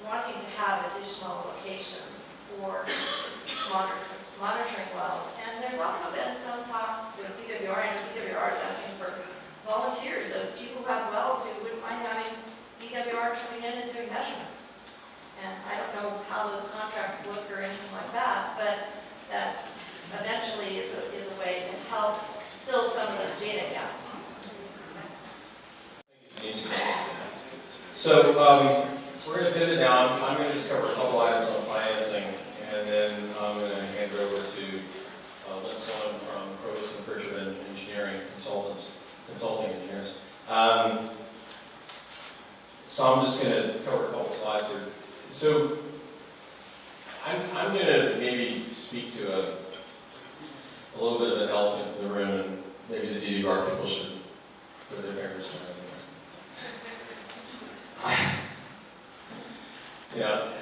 wanting to have additional locations for monitoring wells. And there's also been some talk with DWR, and DWR is asking for volunteers of people who have wells who wouldn't mind having DWR coming in and doing measurements. And I don't know how those contracts look or anything like that, but that eventually is a way to help fill some of those data gaps. So we're going to pivot now. I'm going to just cover a couple items on financing, and then I'm going to hand it over to Lynn Sloan from Provost and Pritchard Engineering Consulting Engineers. So I'm just gonna cover a couple slides here. So I'm gonna maybe speak to a little bit of an elephant in the room, and maybe the DD bar people should put their fingers in it. You know,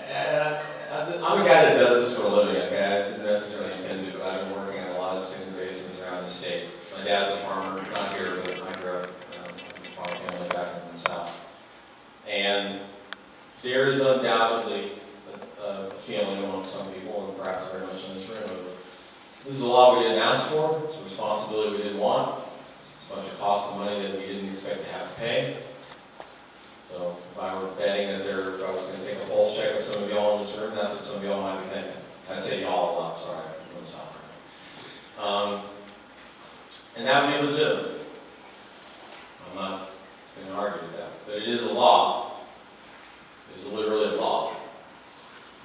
I'm a guy that does this for a living, okay? I didn't necessarily intend to, but I've been working on a lot of single basins around the state. My dad's a farmer, not here, but I grew up in a farm family back in the South. And there is undoubtedly a feeling among some people, and perhaps very much in this room, of this is a law we didn't ask for, it's a responsibility we didn't want, it's a bunch of cost of money that we didn't expect to have to pay. So if I were betting that if I was going to take a pulse check with some of y'all in this room, that's what some of y'all might be thinking. I say y'all a lot, sorry, I'm South. And that would be legitimate. I'm not going to argue with that. But it is a law. It is literally a law.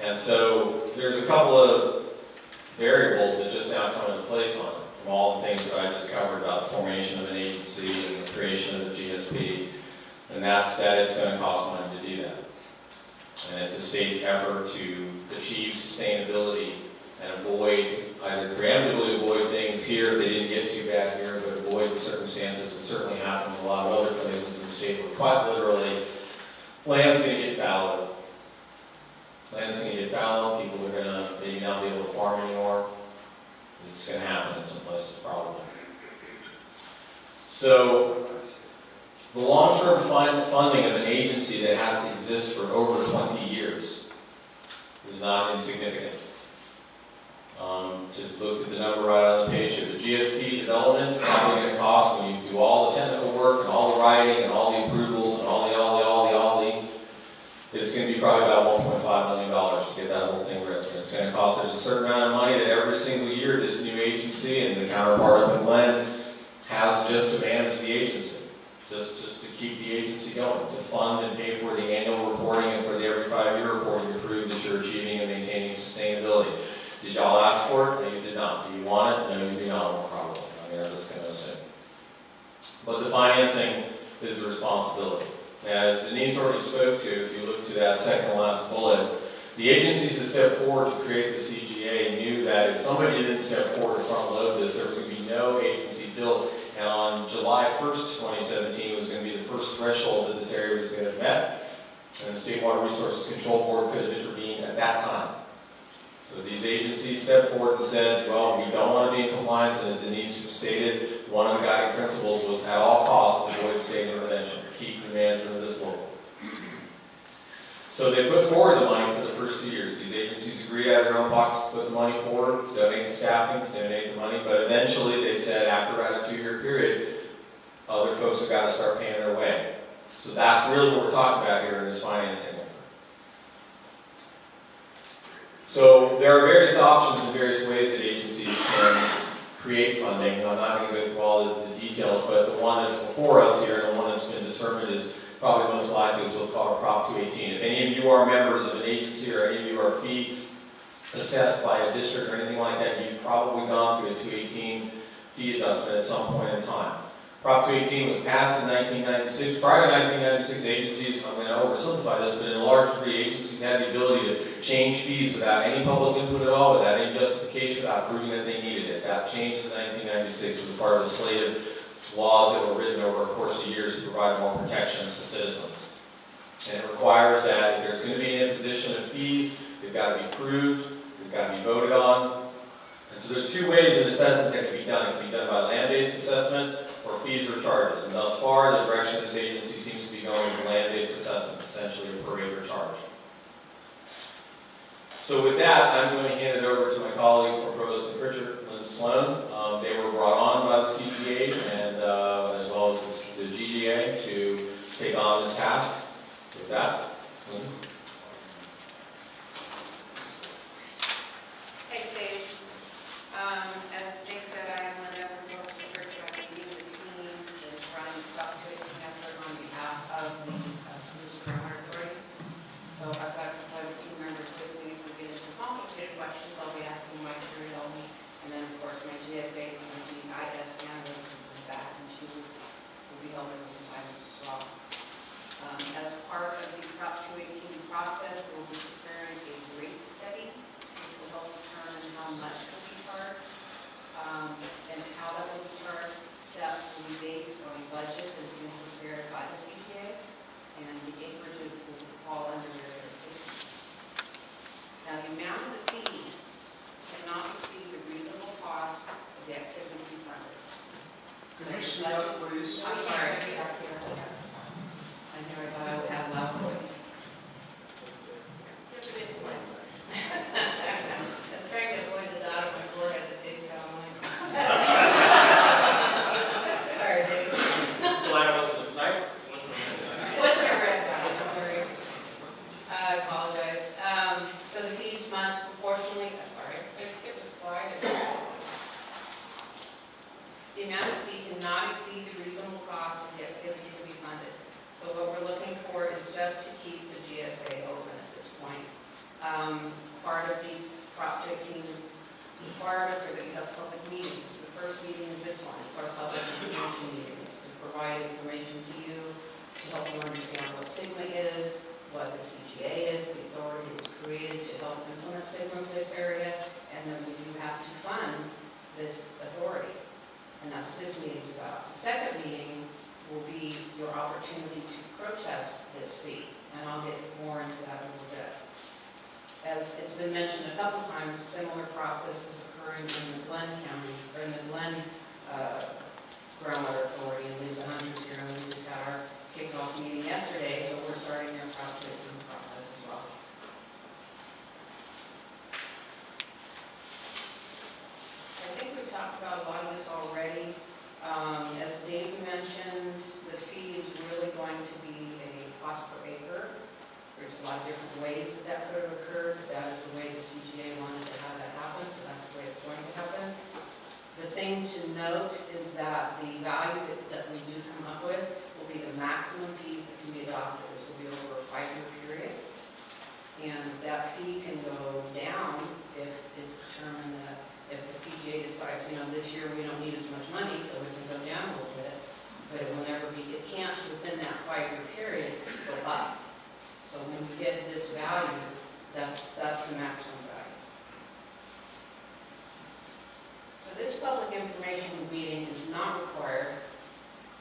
And so there's a couple of variables that just now come into place on it, from all the things that I just covered about the formation of an agency and the creation of the GSP. And that's that it's going to cost money to do that. And it's a state's effort to achieve sustainability and either preemptively avoid things here if they didn't get too bad here, but avoid the circumstances that certainly happen in a lot of other places in the state where quite literally land's going to get fallow. Land's going to get fallow, people are going to maybe not be able to farm anymore. It's going to happen in some places probably. So the long-term funding of an agency that has to exist for over 20 years is not insignificant. To look at the number right on the page here, the GSP development is probably going to cost, when you do all the technical work and all the writing and all the approvals and all the, it's going to be probably about $1.5 million to get that whole thing written. It's going to cost, there's a certain amount of money that every single year this new agency and the counterpart up in Glen has just to manage the agency. Just to keep the agency going, to fund and pay for the annual reporting and for the every 5-year reporting to prove that you're achieving and maintaining sustainability. Did y'all ask for it? No, you did not. Do you want it? No, you do not, probably. I mean, I'm just going to assume. But the financing is the responsibility. As Denise already spoke to, if you look to that second to last bullet, the agencies that stepped forward to create the CGA knew that if somebody didn't step forward to front load this, there was going to be no agency built. And on July 1st, 2017 was going to be the first threshold that this area was going to have met. And the State Water Resources Control Board could have intervened at that time. So these agencies stepped forward and said, well, we don't want to be in compliance. And as Denise stated, one of the guiding principles was at all costs avoid state intervention, keep the management of this local. So they put forward the money for the first 2 years. These agencies agreed out of their own pockets to put the money forward, donate the staffing, donate the money, but eventually they said after about a 2-year period, other folks have got to start paying their way. So that's really what we're talking about here in this financing effort. So there are various options and various ways that agencies can create funding. I'm not going to go through all the details, but the one that's before us here and the one that's been determined is probably most likely is what's called a Prop 218. If any of you are members of an agency or any of you are fee assessed by a district or anything like that, you've probably gone through a 218 fee adjustment at some point in time. Prop 218 was passed in 1996. Prior to 1996, agencies, I'm going to oversimplify this, but in a large degree, agencies had the ability to change fees without any public input at all, without any justification, without proving that they needed it. That changed in 1996. It was part of a slate of laws that were written over a course of years to provide more protections to citizens. And it requires that if there's going to be an imposition of fees, they've got to be proved, they've got to be voted on. And so there's 2 ways of assessments that can be done. It can be done by land-based assessment or fees or charges. And thus far, the direction this agency seems to be going is land-based assessments, essentially a per acre charge. So with that, I'm going to hand it over to my colleague from Provost and Pritchard, Linda Sloan. They were brought on by the CGA and as well as the GGA to take on this task. So with that, Linda. Thanks, Dave. As Jake said, I am Linda from Colusa Groundwater Authority, is running Colusa County on behalf of the Colusa Groundwater Authority. So I've got the team members with me. If we get into complicated questions, I'll be asking Mike to help me. And then, of course, my GSA and my GIS analyst is back, and she will be helping with some items as well. As part of the Prop 218 process, we'll be preparing a rate study, which will help determine how much will be charged, and how that will be charged. That will be based on a budget that is being prepared by the CGA, and the acreages will fall under their jurisdiction. Now, the amount of the fee cannot exceed the reasonable cost of the activity to be funded. Can you speak up, please? I'm sorry. I never thought I would have a loud voice. That's trying to avoid the dot of my forehead that Dave's got on mine. Sorry, Dave. Glad I wasn't a sniper. What's your red dot? Don't worry. I apologize. So the fees must proportionally, sorry, I skipped a slide. The amount of fee cannot exceed the reasonable cost of the activity to be funded. So what we're looking for is just to keep the GSA open at this point. Part of the Prop 15 requirements are that you have public meetings. The first meeting is this one. It's our public information meeting. It's to provide information to you, to help you understand what SGMA is, what the CGA is, the authority is created to help implement SGMA in this area, and then we do have to fund this authority. And that's what this meeting is about. The second meeting will be your opportunity to protest this fee, and I'll get more into that in a little bit. As it's been mentioned a couple times, similar process is occurring in the Glenn County, or in the Glenn Groundwater Authority, and Lisa Hunter's here, and we just had our kickoff meeting yesterday, so we're starting their Prop 15 process as well. I think we've talked about a lot of this already. As Dave mentioned, the fee is really going to be a cost per acre. There's a lot of different ways that could have occurred, but that is the way the CGA wanted to have that happen, so that's the way it's going to happen. The thing to note is that the value that we do come up with will be the maximum fees that can be adopted. This will be over a 5-year period. And that fee can go down if it's determined that if the CGA decides, this year we don't need as much money, so we can go down a little bit, but it will never be, it can't within that 5-year period go up. So when we get this value, that's the maximum value. So this public information meeting is not required,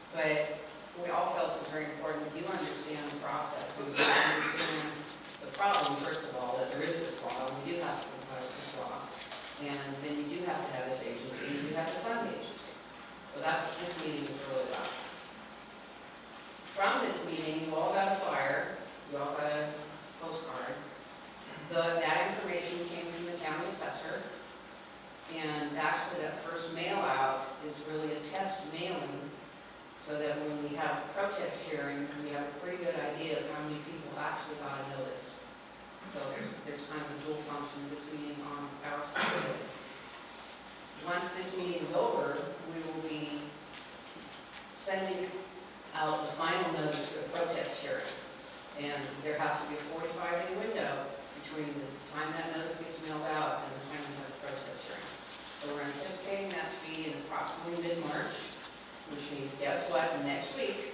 but we all felt it was very important that you understand the process and you understand the problem, first of all, that there is this law, and we do have to comply with this law. And then you do have to have this agency, and you have to fund the agency. So that's what this meeting is really about. From this meeting, you all got a flyer, you all got a postcard. That information came from the county assessor, and actually that first mail out is really a test mailing, so that when we have the protest hearing, we have a pretty good idea of how many people actually got a notice. So there's kind of a dual function of this meeting on our side of it. Once this meeting is over, we will be sending out the final notice for the protest hearing. And there has to be a 45-day window between the time that notice gets mailed out and the time we have the protest hearing. So we're anticipating that to be in approximately mid-March, which means, guess what, next week,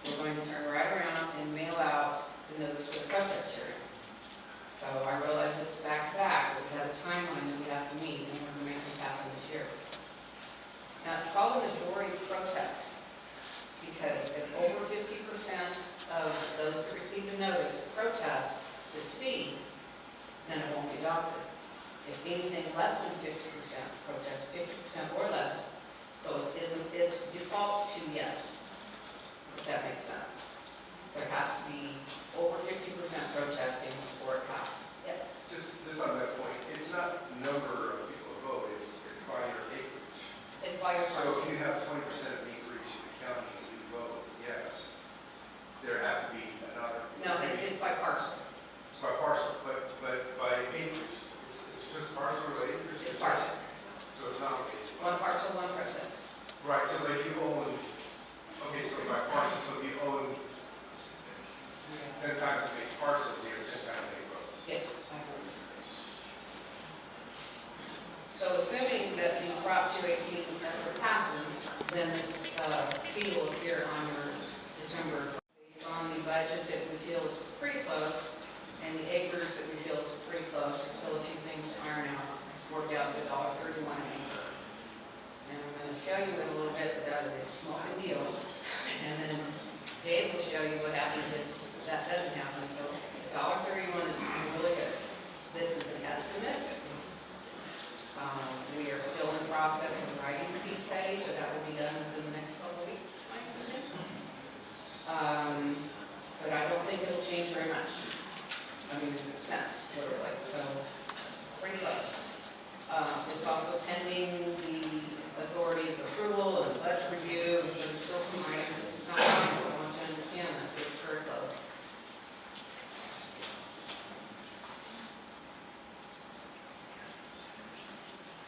we're going to turn right around and mail out the notice for the protest hearing. So I realize it's back-to-back, but we have a timeline that we have to meet, and we're going to make this happen this year. Now, it's called a majority protest, because if over 50% of those that received a notice protest this fee, then it won't be adopted. If anything less than 50% protest, 50% or less, so it's defaults to yes, if that makes sense. There has to be over 50% protesting before it passes. Yes. Just on that point, it's not number of people who vote, it's by your acreage. It's by your So if you have 20% of acreage in the county and you vote yes, there has to be another. No, it's by parcel. It's by parcel, but by acreage. It's just parcel or acreage? It's parcel. So it's not acreage. One parcel, one protest. Right, so if you own, okay, so by parcel, so if you own 10 times as many parcels, you have 10 times as many votes. Yes. So assuming that the Prop 218 passes, then this fee will appear on your December, based on the budget study, so that will be done within the next couple of weeks, I presume. But I don't think it'll change very much. I mean, in a sense, literally, so pretty close. It's also pending the authority's approval and the budget review, so there's still some items. This is not nice, I want you to understand that, but it's very close.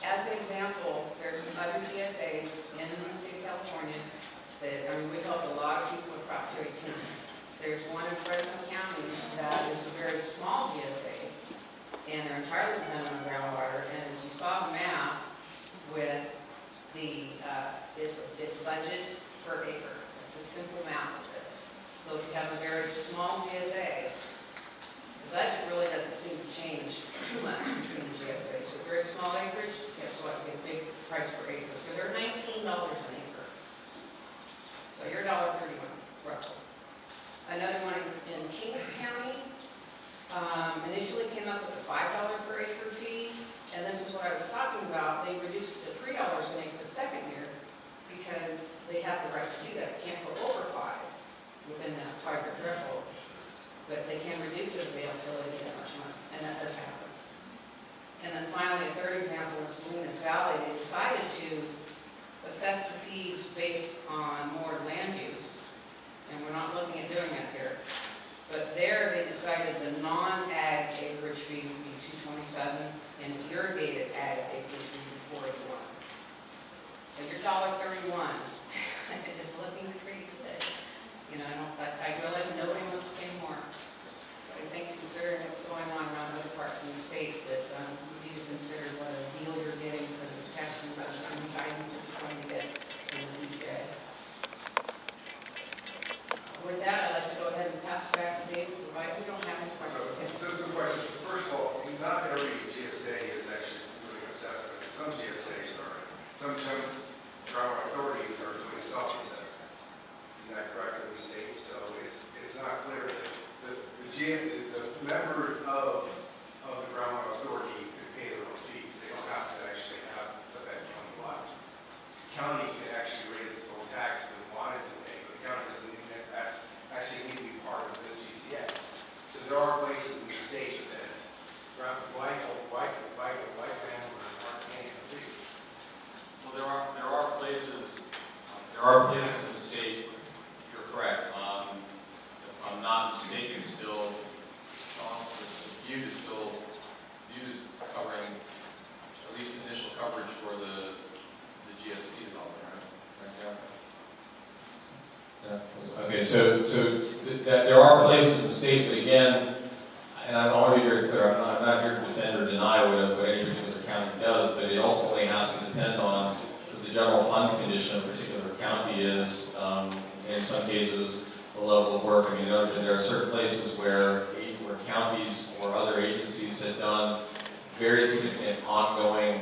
As an example, there's some other GSAs in the state of California that, I mean, we've helped a lot of people with Prop 218. There's one in Fresno County that is a very small GSA, and they're entirely dependent on groundwater. And as you saw the map with the, it's budget per acre. It's a simple map of this. So if you have a very small GSA, the budget really doesn't seem to change too much between the GSAs. So very small acreage, guess what, you get a big price per acre. So they're $19 an acre. So you're $1.31 roughly. Another one in Kings County, initially came up with a $5 per acre fee, and this is what I was talking about. They reduced it to $3 an acre the second year because they have the right to do that. They can't go over 5 within that 5-year threshold, but they can reduce it if they don't feel they need that much money, and that does happen. And then finally, a third example in Salinas Valley, they decided to assess the fees based on more land use. And we're not looking at doing that here. But there they decided the non-ag acreage fee would be $227 and the irrigated ag acreage fee would be $481. So your $1.31 is looking pretty good. You know, I realize nobody wants to pay more. But I think considering what's going on around other parts of the state, that we need to consider what a deal you're getting for the protection of the guidance that you're going to get from the CGA. With that, I'd like to go ahead and pass it back to Dave, provided we don't have any questions. So some questions. First of all, not every GSA is actually doing assessment. Some GSAs are. Some groundwater authorities are doing self-assessments. Isn't that correct in the state? So it's not clear that the member of the groundwater authority could pay their own fees. They don't have to actually have that county-wide. The county can actually raise its own tax if it wanted to pay, but the county doesn't actually need to be part of this GCA. So there are places in the state that white landlords aren't paying the fee. Well, there are places in the state, you're correct. If I'm not mistaken, still, the view is covering at least initial coverage for the GSP development, right? Okay, so there are places in the state, but again, and I want to be very clear, I'm not here to defend or deny what any particular county does, but it ultimately has to depend on what the general fund condition of a particular county is. In some cases, the level of work. I mean, there are certain places where counties or other agencies have done very significant ongoing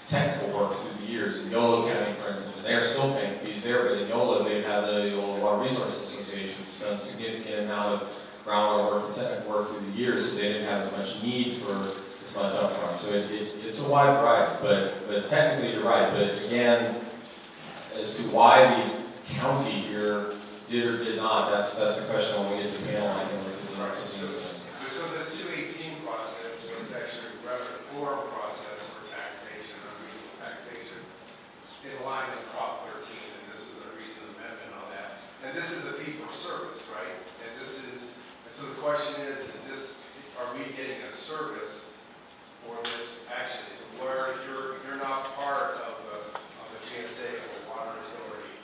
technical work through the years. In Yolo County, for instance, and they're still paying fees there, but in Yolo, they've had the Yolo Water Resources Association, who's done a significant amount of groundwater work and technical work through the years, so they didn't have as much need for as much upfront. So it's a wide variety, but technically you're right. But again, as to why the county here did or did not, that's a question when we get to the panel. I can look at the next instance. So this 218 process was actually a reform process for taxation, unreasonable taxation, in line with Prop 13, and this was a recent amendment on that. And this is a fee for service, right? And so the question is are we getting a service for this action? So where if you're not part of the GSA or the water authority,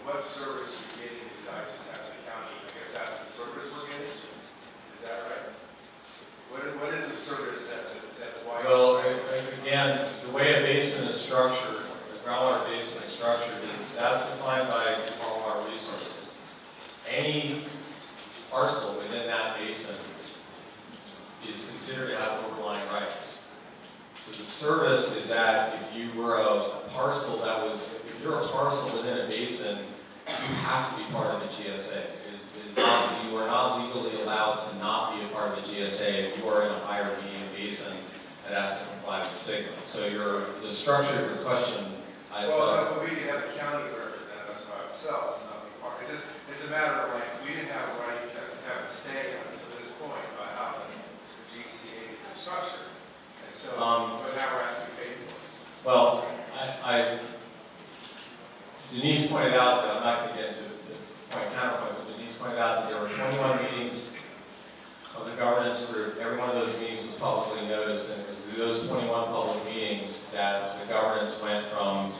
what service are you getting besides just having the county? I guess that's the service we're getting. Is that right? What is the service that why? Well, again, the way a basin is structured, the groundwater basin is structured, that's defined by Department of Water Resources. Any parcel within that basin is considered to have overlying rights. So the service is that if you were a parcel if you're a parcel within a basin, you have to be part of the GSA. You are not legally allowed to not be a part of the GSA if you are in a higher medium basin it has to comply with SGMA. So the structure of your question, I Well, thought, we can have the county represent us by ourselves, not be part. It's a matter of like, we didn't have a right to have a say on to this point about how the GCA is structured. And so, but now we're asking to pay for it. well, Denise pointed out, that I'm not going to get into the counterpoint, but Denise pointed out that there were 21 meetings of the governance group. Every one of those meetings was publicly noticed, and it was through those 21 public meetings that the governance went from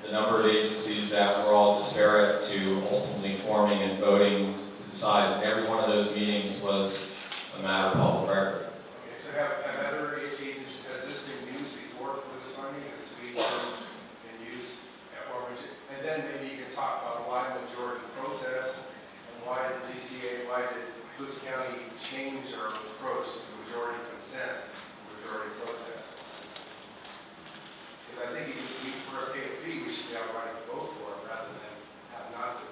the number of agencies that were all disparate to ultimately forming and voting to decide. And every one of those meetings was a matter of public record. Okay, so have other agencies, has this been used before for this funding? Has we been used? And then maybe you can talk about why majority protest and why the GCA, why did Colusa County change our approach to majority consent, majority protest? Because I think if we pay a fee, we should be outright to vote for it rather than have not to,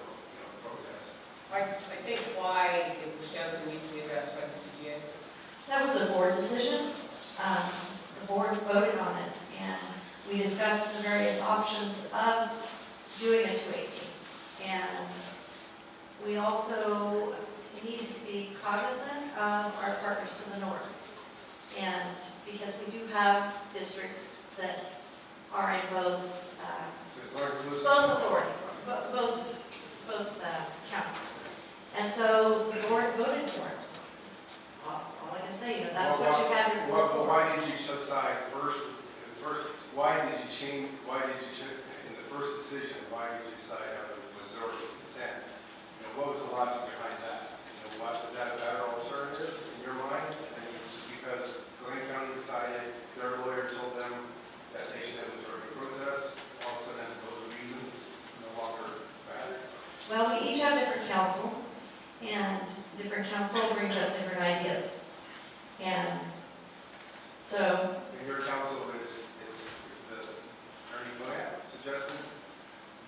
protest. I think why it was chosen needs to be addressed by the CGA. That was a board decision. The board voted on it, and we discussed the various options of doing a 218. And we also needed to be cognizant of our partners to the north. And because we do have districts that are in both authorities, both counties. And so the board voted for it. All I can say, that's what you have your board for. Why did you decide first, why did you change, in the first decision, why did you decide to have a majority consent? What was the logic behind that? Was that a better alternative in your mind? And just because Colusa County decided, their lawyer told them that they should have a majority protest, all of a sudden those reasons no longer matter? Well, we each have different counsel, and different counsel brings up different ideas. And so... And your counsel is the attorney Moab suggested,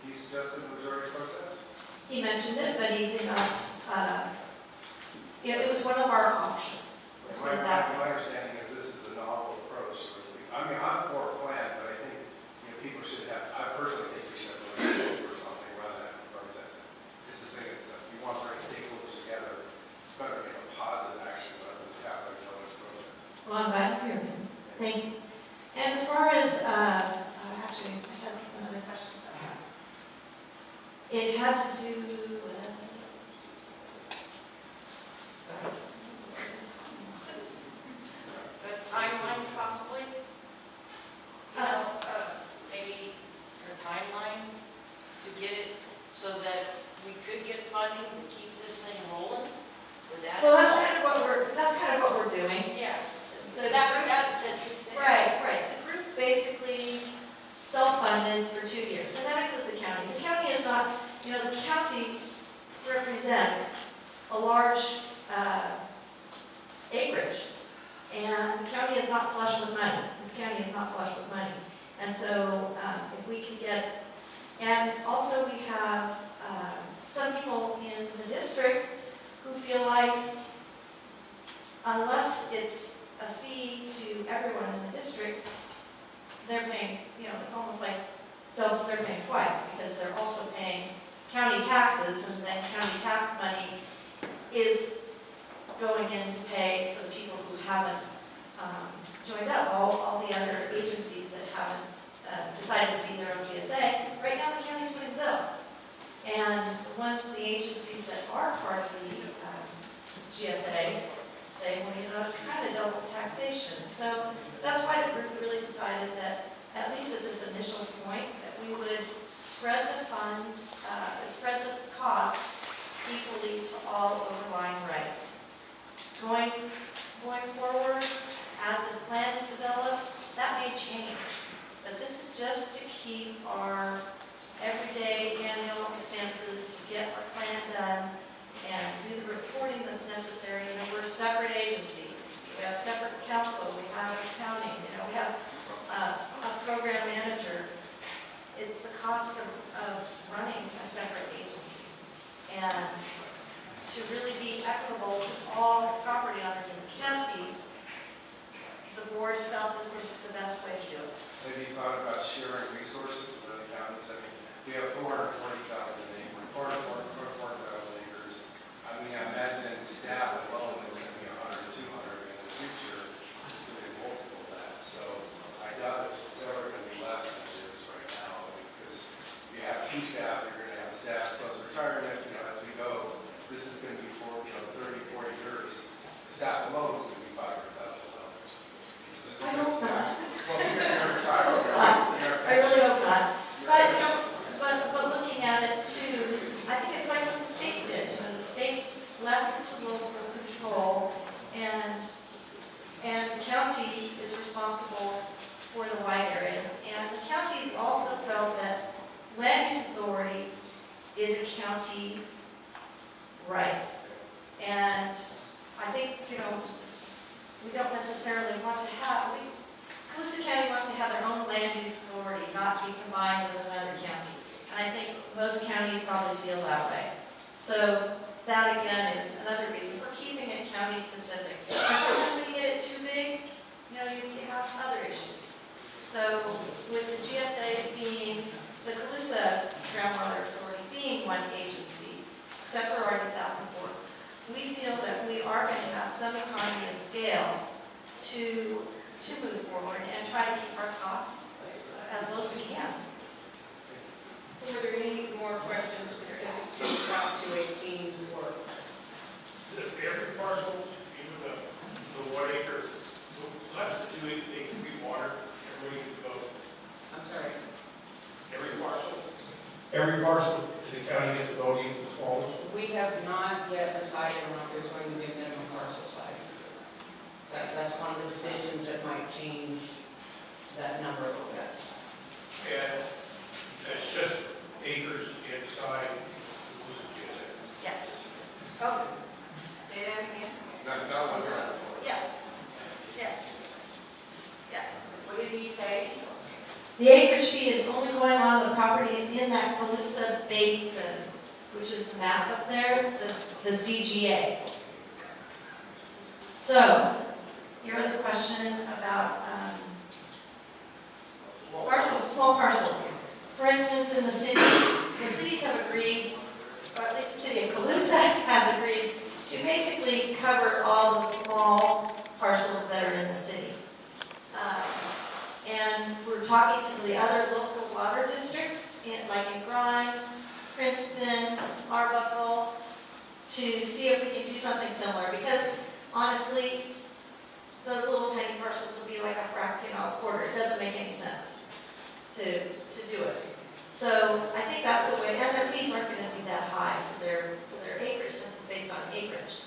he suggested a majority protest? He mentioned it, but he did not, it was one of our options. Let's put it that way. My understanding is this is a novel approach. I mean, I'm for a plan, but I think people should have, I personally think we should have a vote for something rather than a protest. This is the thing, if you want to bring stakeholders together, it's better to make a positive action rather than have a protest. Well, I'm glad to hear you. Thank you. And as far as, actually, I had another question. It had to do with, sorry. A timeline possibly? Maybe a timeline to get it so that we could get funding to keep this thing rolling? Would that? Well, that's kind of what we're doing. Yeah. The That Right. The group basically self-funded for 2 years, and that includes the county. The county is not, the county represents a large acreage, and the county is not flush with money. This county is not flush with money. And so if we can get, and also we have some people in the districts who feel like unless it's a fee to everyone in the district, they're paying, it's almost like double, they're paying twice because they're also paying county taxes, and then county tax money is going in to pay for the people who haven't joined up, all the other agencies that haven't decided to be their own GSA. Right now, the county's footing the bill. And once the agencies that are part of the GSA say, well, it's kind of double taxation. So that's why the group really decided that, at least at this initial point, that we would spread the fund, spread the cost equally to all overlying rights. Going forward, as the plan is developed, that may change. But this is just to keep our everyday annual expenses, to get our plan done, and do the reporting that's necessary. We're a separate agency. We have separate counsel. We have accounting. We have a program manager. It's the cost of running a separate agency. And to really be equitable to all property owners in the county, the board felt this was the best way to do it. Have you thought about sharing resources with other counties? I mean, we have 440,000 acres, 4,000 acres. I mean, I imagine staff alone is going to be 100, 200, in the future, it's going to be multiple of that. So I doubt it's ever going to be less than it is right now, because you have 2 staff, you're going to have staff plus retirement, as we go. This is going to be for 30, 40 years. Staff alone is going to be $500,000. I hope not. Well, you're going to retire. I really hope not. But, but looking at it too, I think it's like what the state did. When the state left it to local control, and the county is responsible for the wide areas. And the counties also felt that land use authority is a county right. And I think, we don't necessarily want to have, Colusa County wants to have their own land use authority, not be combined with another county. And I think most counties probably feel that way. So that again is another reason for keeping it county specific. And sometimes when you get it too big, you have other issues. So with the GSA being, the Colusa Groundwater Authority being one agency, except for our 2004, we feel that we are going to have some economy of scale to move forward and try to keep our costs as low as we can. So were there any more questions specific to Prop 218 or? Every parcel, even the 1 acre, less than 2 acre feet water, every goes. I'm sorry. Every parcel in the county gets a vote equal to the smallest. We have not yet decided on if there's going to be a minimum parcel size. That's one of the decisions that might change that number a little bit. And that's just acres inside the Colusa GSA. Yes. Oh, say that again? Not one year. Yes. Yes. Yes. What did he say? The acreage fee is only going on the properties in that Colusa basin, which is the map up there, the CGA. So, your other question about parcels, small parcels. For instance, in the cities have agreed, or at least the city of Colusa has agreed, to basically cover all the small parcels that are in the city. And we're talking to the other local water districts, like in Grimes, Princeton, Arbuckle, to see if we can do something similar. Because honestly, those little tiny parcels would be like a quarter. It doesn't make any sense to do it. So I think that's the way, and their fees aren't going to be that high for their acreage, since it's based on acreage.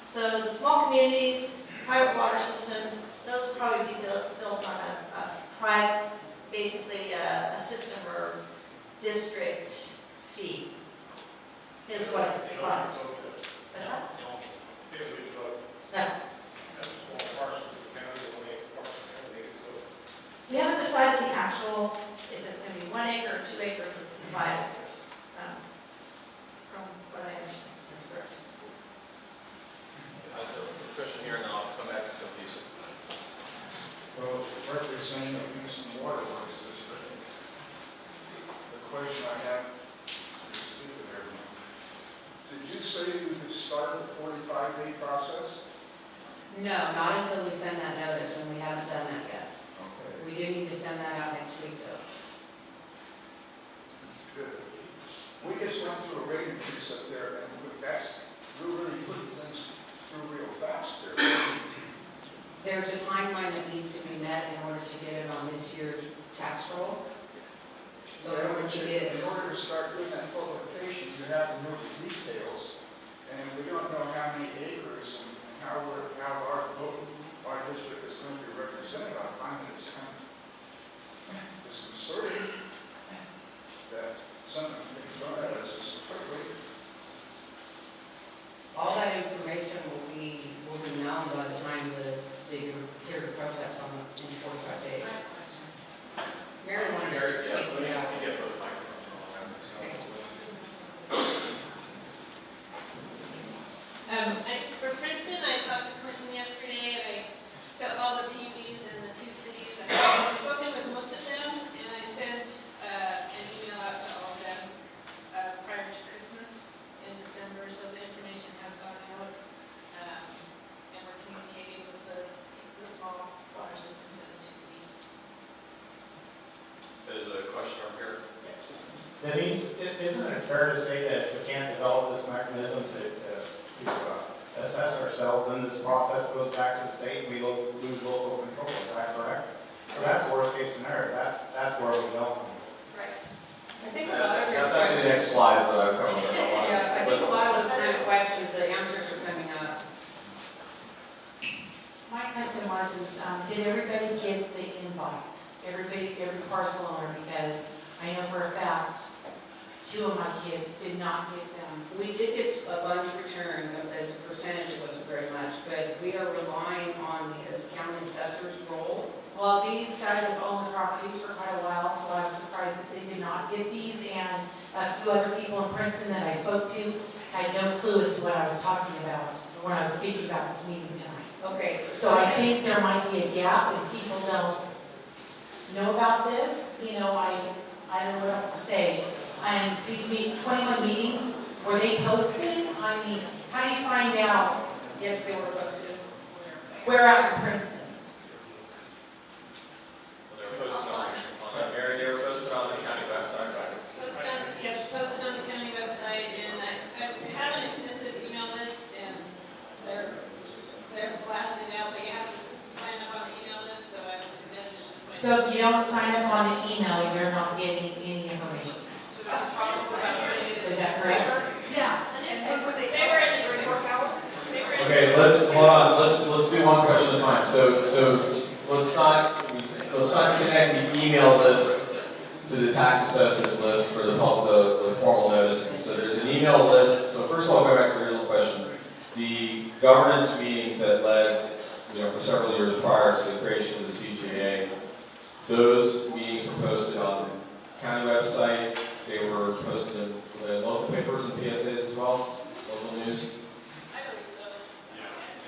So the small communities, private water systems, those will probably be built on a private, basically a system or district fee, is what it was. What's that? No. We haven't decided the actual, if it's going to be 1 acre or 2 acres or 5 acres, from what I understand. That's correct. I have a question here, and then I'll come back to the piece. Well, representing the Houston Waterworks District, the question I have is stupid here. Did you say you could start the 45-day process? No, not until we send that notice, and we haven't done that yet. Okay. We do need to send that out next week, though. Good. We just went through a rate increase up there, and we're really putting things through real fast there. There's a timeline that needs to be met in order to get it on this year's tax roll. So in order to get it, In order to start doing that publication, you have to know the details, and we don't know how many acres and how our district is going to be represented. I find it kind of disconcerting that something's being thrown at us so quickly. all that information will be known by the time that you're here to protest on in 45 days. Mary wanted to speak to that. For Princeton, I talked to Clinton yesterday, and I took all the PUDs spoken with most of them, and I sent an email out to all of them prior to Christmas in December, so the information has gone out. And we're communicating with the small water systems in the two cities. There's a question up here. Denise, isn't it fair to say that if we can't develop this mechanism to assess ourselves in this process, goes back to the state, we lose local control, is that correct? So that's worst case scenario, that's where we go. Right. I think a lot of your That's actually the next slides that I've covered. yeah, I think a lot of those kind of questions, the answers are coming up. My question was, did everybody get the invite? Every parcel owner, because I know for a fact, 2 of my kids did not get them. We did get a bunch returned, as a percentage it wasn't very much, but we are relying on the county assessor's role. Well, these guys have owned the properties for quite a while, so I was surprised that they did not get these, and a few other people in Princeton that I spoke to had no clue as to what I was talking about when I was speaking about this meeting tonight. Okay. So I think there might be a gap and people don't know about this. You know, I don't know what else to say. And these 21 meetings, were they posted? I mean, how do you find out Yes, they were posted. where out in Princeton? They were posted on Mary, they were posted on the county website, right? Yes, posted on the county website, and I have an extensive email list, and they're blasting it out, but you have to sign up on the email list, so I would suggest at this point. So if you don't sign up on the email, you're not getting any information. Is that correct? Yeah. And were they They were in the during work hours? Okay, hold on, let's do one question at a time. So let's not connect the email list to the tax assessor's list for the formal noticing. So there's an email list. So first of all, going back to the original question, the governance meetings that led, for several years prior to the creation of the CGA, those meetings were posted on the county website. They were posted in local papers and PSAs as well, local news. I believe so.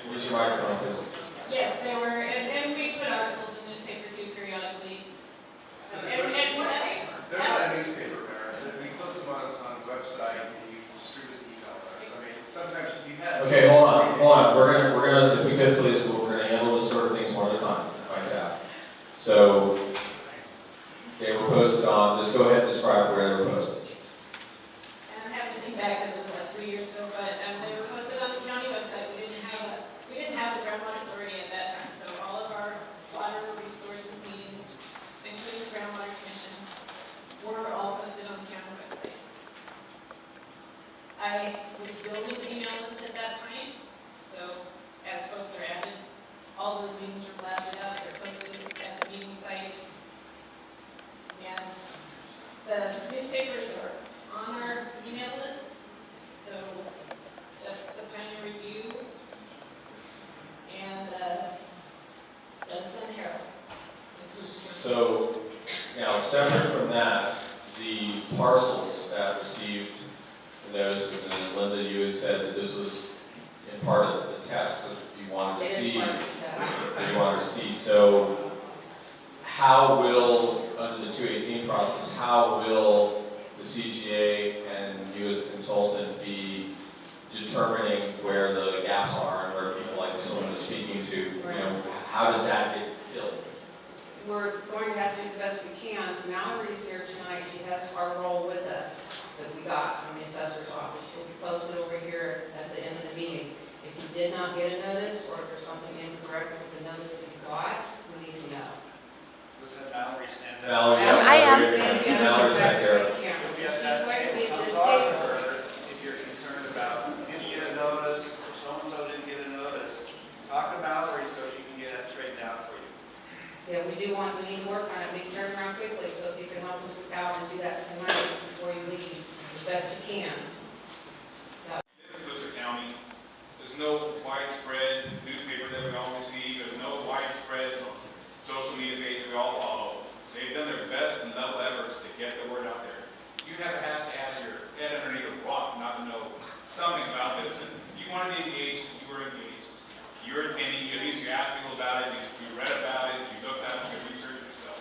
Where's your microphone, please? Yes, they were, and we put articles in newspaper too periodically. There's not a newspaper there, we post them on the website, and you distribute the email list. I mean, sometimes you have. Okay, hold on. We're gonna, if we could please, we're gonna handle this sort of things one at a time, if I could ask. So, they were posted on, just go ahead and describe where they were posted. And I'm having to think back because it was like 3 years ago, but they were posted on the county website. We didn't have the Groundwater Authority at that time, so all of our water resources meetings, including the Groundwater Commission, were all posted on the county website. I was building the email list at that time, so as folks are added, all those meetings were blasted out, they're posted at the meeting site. And the newspapers are on our email list, so the Pioneer Review and the Sun Herald. So, now, separate from that, the parcels that received the notices, and as Linda, you had said that this was in part of the test that you wanted to It is see. part of the test. That you wanted to see. So, how will, under the 218 process, how will the CGA and you as a consultant be determining where the gaps are and where people like this woman is speaking to? How does that get filled? We're going to have to do the best we can. Mallory's here tonight, she has our roll with us that we got from the assessor's office. She'll be posted over here at the end of the meeting. If you did not get a notice, or if there's something incorrect with the notice that you got, we need to know. Mallory, I asked Mallory, him, Mallory's back there. She's going to be at this table. If you're concerned about, didn't get a notice, or so-and-so didn't get a notice, talk to Mallory so she can get that straightened out for you. Yeah, we need to work on it, we can turn around quickly, so if you can help us out and do that tonight before you leave, as best you can. Colusa County, there's no widespread newspaper that we always see, there's no widespread social media page we all follow. They've done their best and level efforts to get the word out there. You have to have your head underneath a rock not to know something about this. And you want to be engaged, you were engaged. You're attending, at least you asked people about it, you read about it, you looked at it, you researched yourself.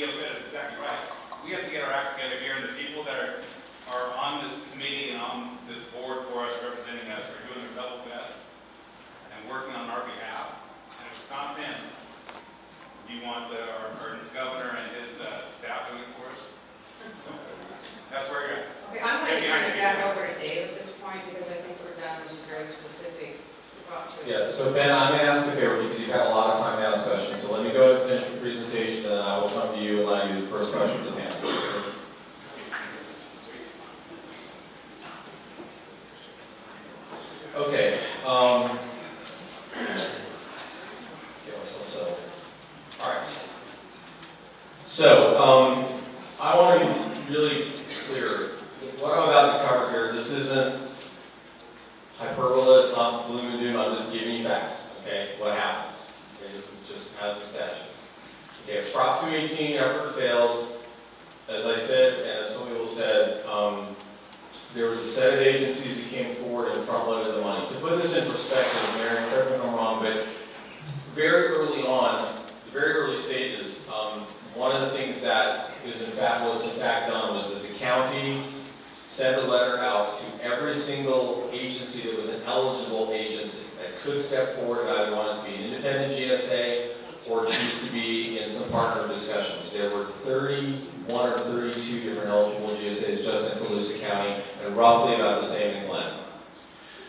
CEO said is exactly right. We have to get our act together here, and the people that are on this committee and on this board for us, representing us, are doing their level best and working on our behalf. And if it's not them, you want our governor and his staff doing it for us. So that's where you're at. Okay, I'm going to turn it back over to Dave at this point, because I think we're down to very specific. Yeah, so Ben, I'm going to ask a favor because you've had a lot of time to ask questions. So let me go ahead and finish the presentation, and then I will come to you and allow you the first question to the panel. Okay. Get myself settled. All right. So I want to be really clear. What I'm about to cover here, this isn't hyperbole, it's not gloom and doom, I'm just giving you facts, okay? What happens? Okay, this is just as the statute. Okay, if Prop 218 effort fails, as I said, and as some people said, there was a set of agencies that came forward and front-loaded the money. To put this in perspective, Mary, correct me if I'm wrong, but very early on, the very early stages, one of the things that was in fact done was that the county sent a letter out to every single agency that was an eligible agency that could step forward and either wanted to be an independent GSA or choose to be in some partner discussions. There were 31 or 32 different eligible GSAs just in Colusa County, and roughly about the same in Glen.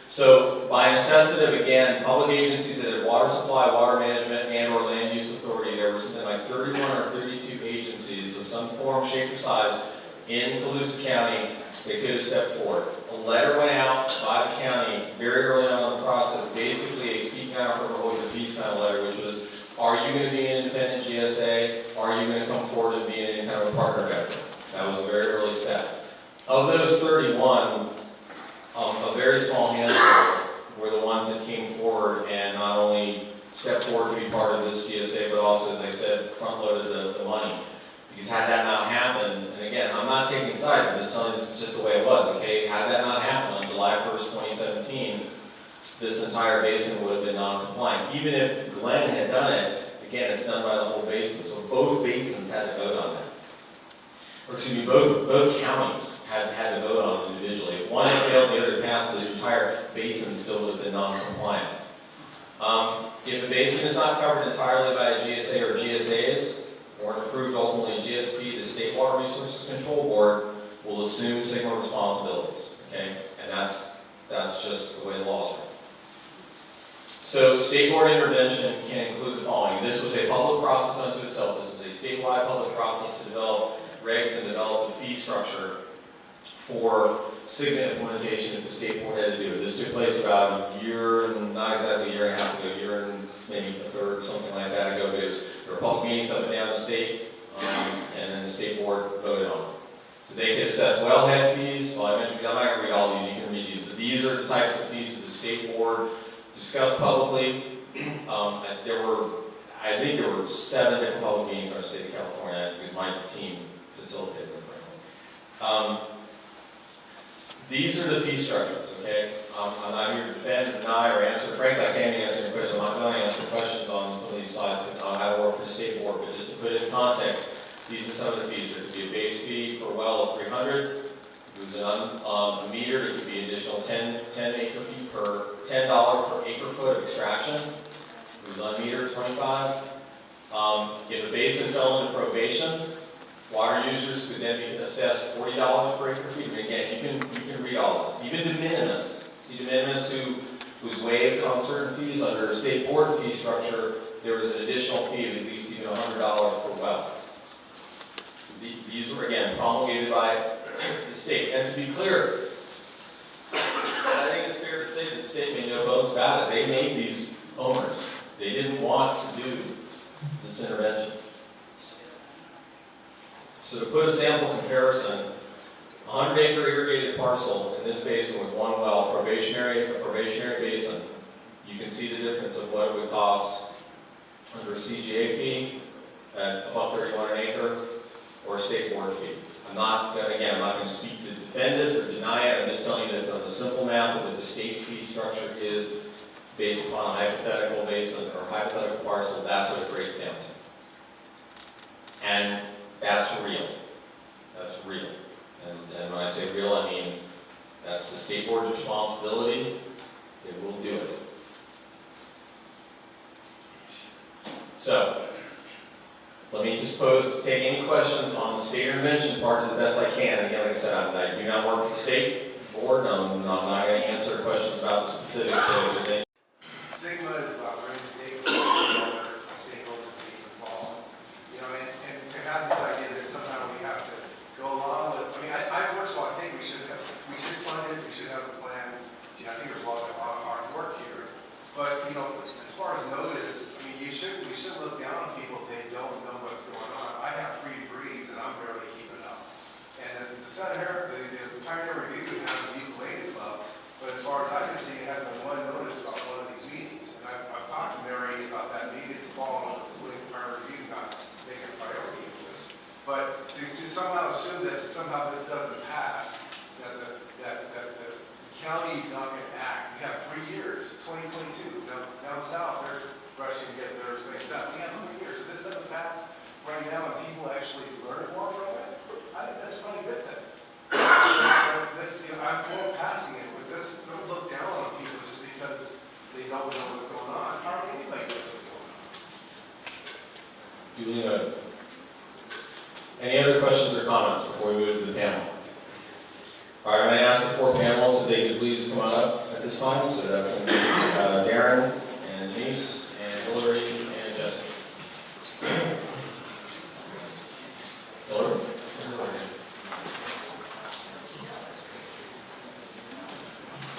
So by an assessment of, again, public agencies that had water supply, water management, and or land use authority, there were something like 31 or 32 agencies of some form, shape, or size in Colusa County that could have stepped forward. A letter went out by the county very early on in the process, basically a speaking out for holding the peace kind of letter, which was, are you going to be an independent GSA? Are you going to come forward and be in any kind of a partner effort? That was a very early step. Of those 31, a very small handful were the ones that came forward and not only stepped forward to be part of this GSA, but also, as I said, front-loaded the money. Because had that not happened, and again, I'm not taking sides, I'm just telling you this is just the way it was, okay? Had that not happened on July 1st, 2017, this entire basin would have been non-compliant. Even if Glen had done it, again, it's done by the whole basin, so both basins had to vote on that. Or excuse me, both counties had to vote on it individually. If one had failed, the other passed, the entire basin still would have been non-compliant. If a basin is not covered entirely by a GSA or GSAs, or approved ultimately GSP, the State Water Resources Control Board will assume SGMA responsibilities, okay? And that's just the way the laws are. So State Board intervention can include the following. This was a public process unto itself. This was a statewide public process to develop regs and develop the fee structure for SGMA implementation that the State Board had to do. This took place about a year, and not exactly a year and a half ago, a year and maybe a third, something like that ago, but it was, there were public meetings up and down the state, and then the State Board voted on it. So they could assess wellhead fees. Well, I mentioned, because I'm not going to read all these, you can read these, but these are the types of fees that the State Board discussed publicly. I think there were 7 different public meetings in the state of California, because my team facilitated them, frankly. These are the fee structures, okay? I'm not here to defend, deny, or answer. Frankly, I can't even answer your question. I'm not going to answer questions on some of these slides because I don't work for the State Board, but just to put it in context, these are some of the fees. There could be a base fee per well of $300. If it was a meter, it could be additional $10 acre fee per $10 per acre foot of extraction. If it was unmetered, $25. If a basin fell into probation, water users could then be assessed $40 per acre feet. And again, you can read all of this. Even de minimis. See, de minimis who's waived on certain fees under a State Board fee structure, there was an additional fee of at least even $100 per well. These were, again, promulgated by the state. And to be clear, I think it's fair to say that the state made no bones about it. They made these onerous. They didn't want to do this intervention. So to put a sample comparison, a 100-acre irrigated parcel in this basin with one well, a probationary basin, you can see the difference of what it would cost under a CGA fee at $1.31 an acre or a State Board fee. I'm not going to speak to defend this or deny it. I'm just telling you that from the simple math of what the state fee structure is based upon a hypothetical basin or hypothetical parcel, that's what it breaks down to. And That's real. That's real. And when I say real, I mean that's the state board's responsibility. They will do it. So, let me just take any questions on the state intervention part to the best I can. And again, like I said, I do not work for the state board. I'm not going to answer questions about the specifics. But if there's any SGMA is about bringing stakeholders being involved. You know, and to have this idea that somehow we have to go along with, I mean, first of all, I think we should fund it, we should have a plan. You know, I think there's a lot of hard work here. But, you know, as far as notice, I mean, we should look down on people if they don't know what's going on. I have 3 degrees and I'm barely keeping up. And the Senator, the Pioneer Review has a youth lady club, but as far as I can see, it hasn't been one notice about one of these meetings. And I've talked to Mary about that meeting, it's fallen on the Pioneer Review, not making a priority of this. But to somehow assume that somehow this doesn't pass, that the county's not going to act. We have 3 years, 2022. Now, down south, they're rushing to get their things done. We have 3 years. If this doesn't pass right now and people actually learn more from it, I think that's a pretty good thing. I'm for passing it, but this, don't look down on people just because they don't know what's going on. Hardly anybody knows what's going on. duly noted. Any other questions or comments before we move to the panel? All right, I'm going to ask the 4 panelists if they could please come on up at this time. So that's going to be Darren and Denise and Hillary and Jesse. Hillary?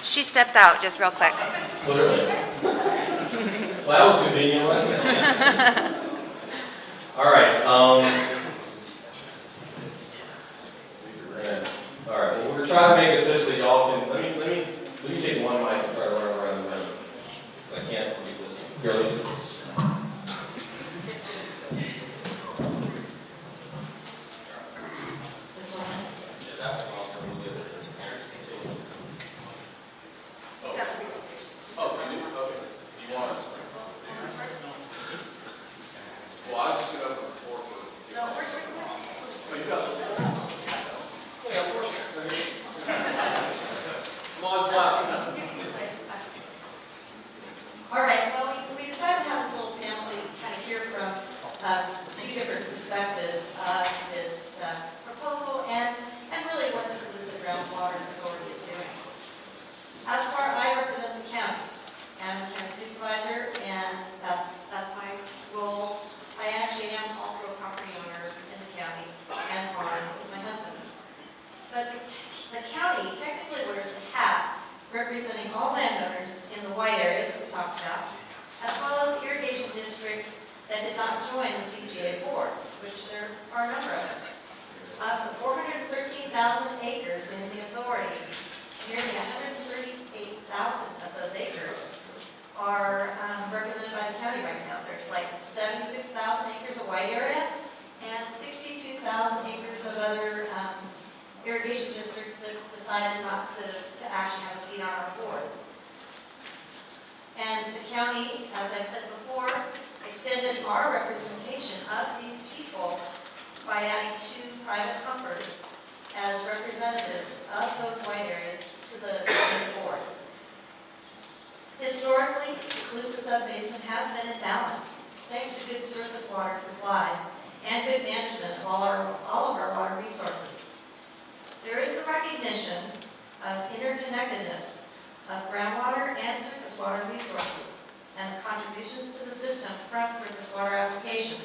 She stepped out just real quick. Clearly. Well, that was convenient, wasn't it? All right. All right. Well, we're trying to make it such that y'all can. Let me take one mic and try to run around the room. I can't do this. Really? This one. Yeah, that one. I'll give it. It's got a presentation. Oh, is it? Okay. You want it? Well, I was just going to open the floor for. No, we're Oh, you got this. Yeah, of course. Come on, it's last. All right, well, we decided to have this little panel so you can kind of hear from 2 different perspectives of this proposal and really what the Colusa Groundwater Authority is doing. As far as I represent the county, I'm a county supervisor, and that's my role. I actually am also a property owner in the county and farm with my husband. But the county technically wears the hat representing all landowners in the white areas that we talked about, as well as irrigation districts that did not join the CGA Board, which there are a number of them. Of the 413,000 acres in the authority, nearly 138,000 of those acres are represented by the county right now. There's like 76,000 acres of white area and 62,000 acres of other irrigation districts that decided not to actually have a seat on our board. And the county, as I've said before, extended our representation of these people by adding 2 private pumpers as representatives of those white areas to the board. Historically, the Colusa Subbasin has been in balance, thanks to good surface water supplies and good management of all of our water resources. There is a recognition of interconnectedness of groundwater and surface water resources and the contributions to the system from surface water application.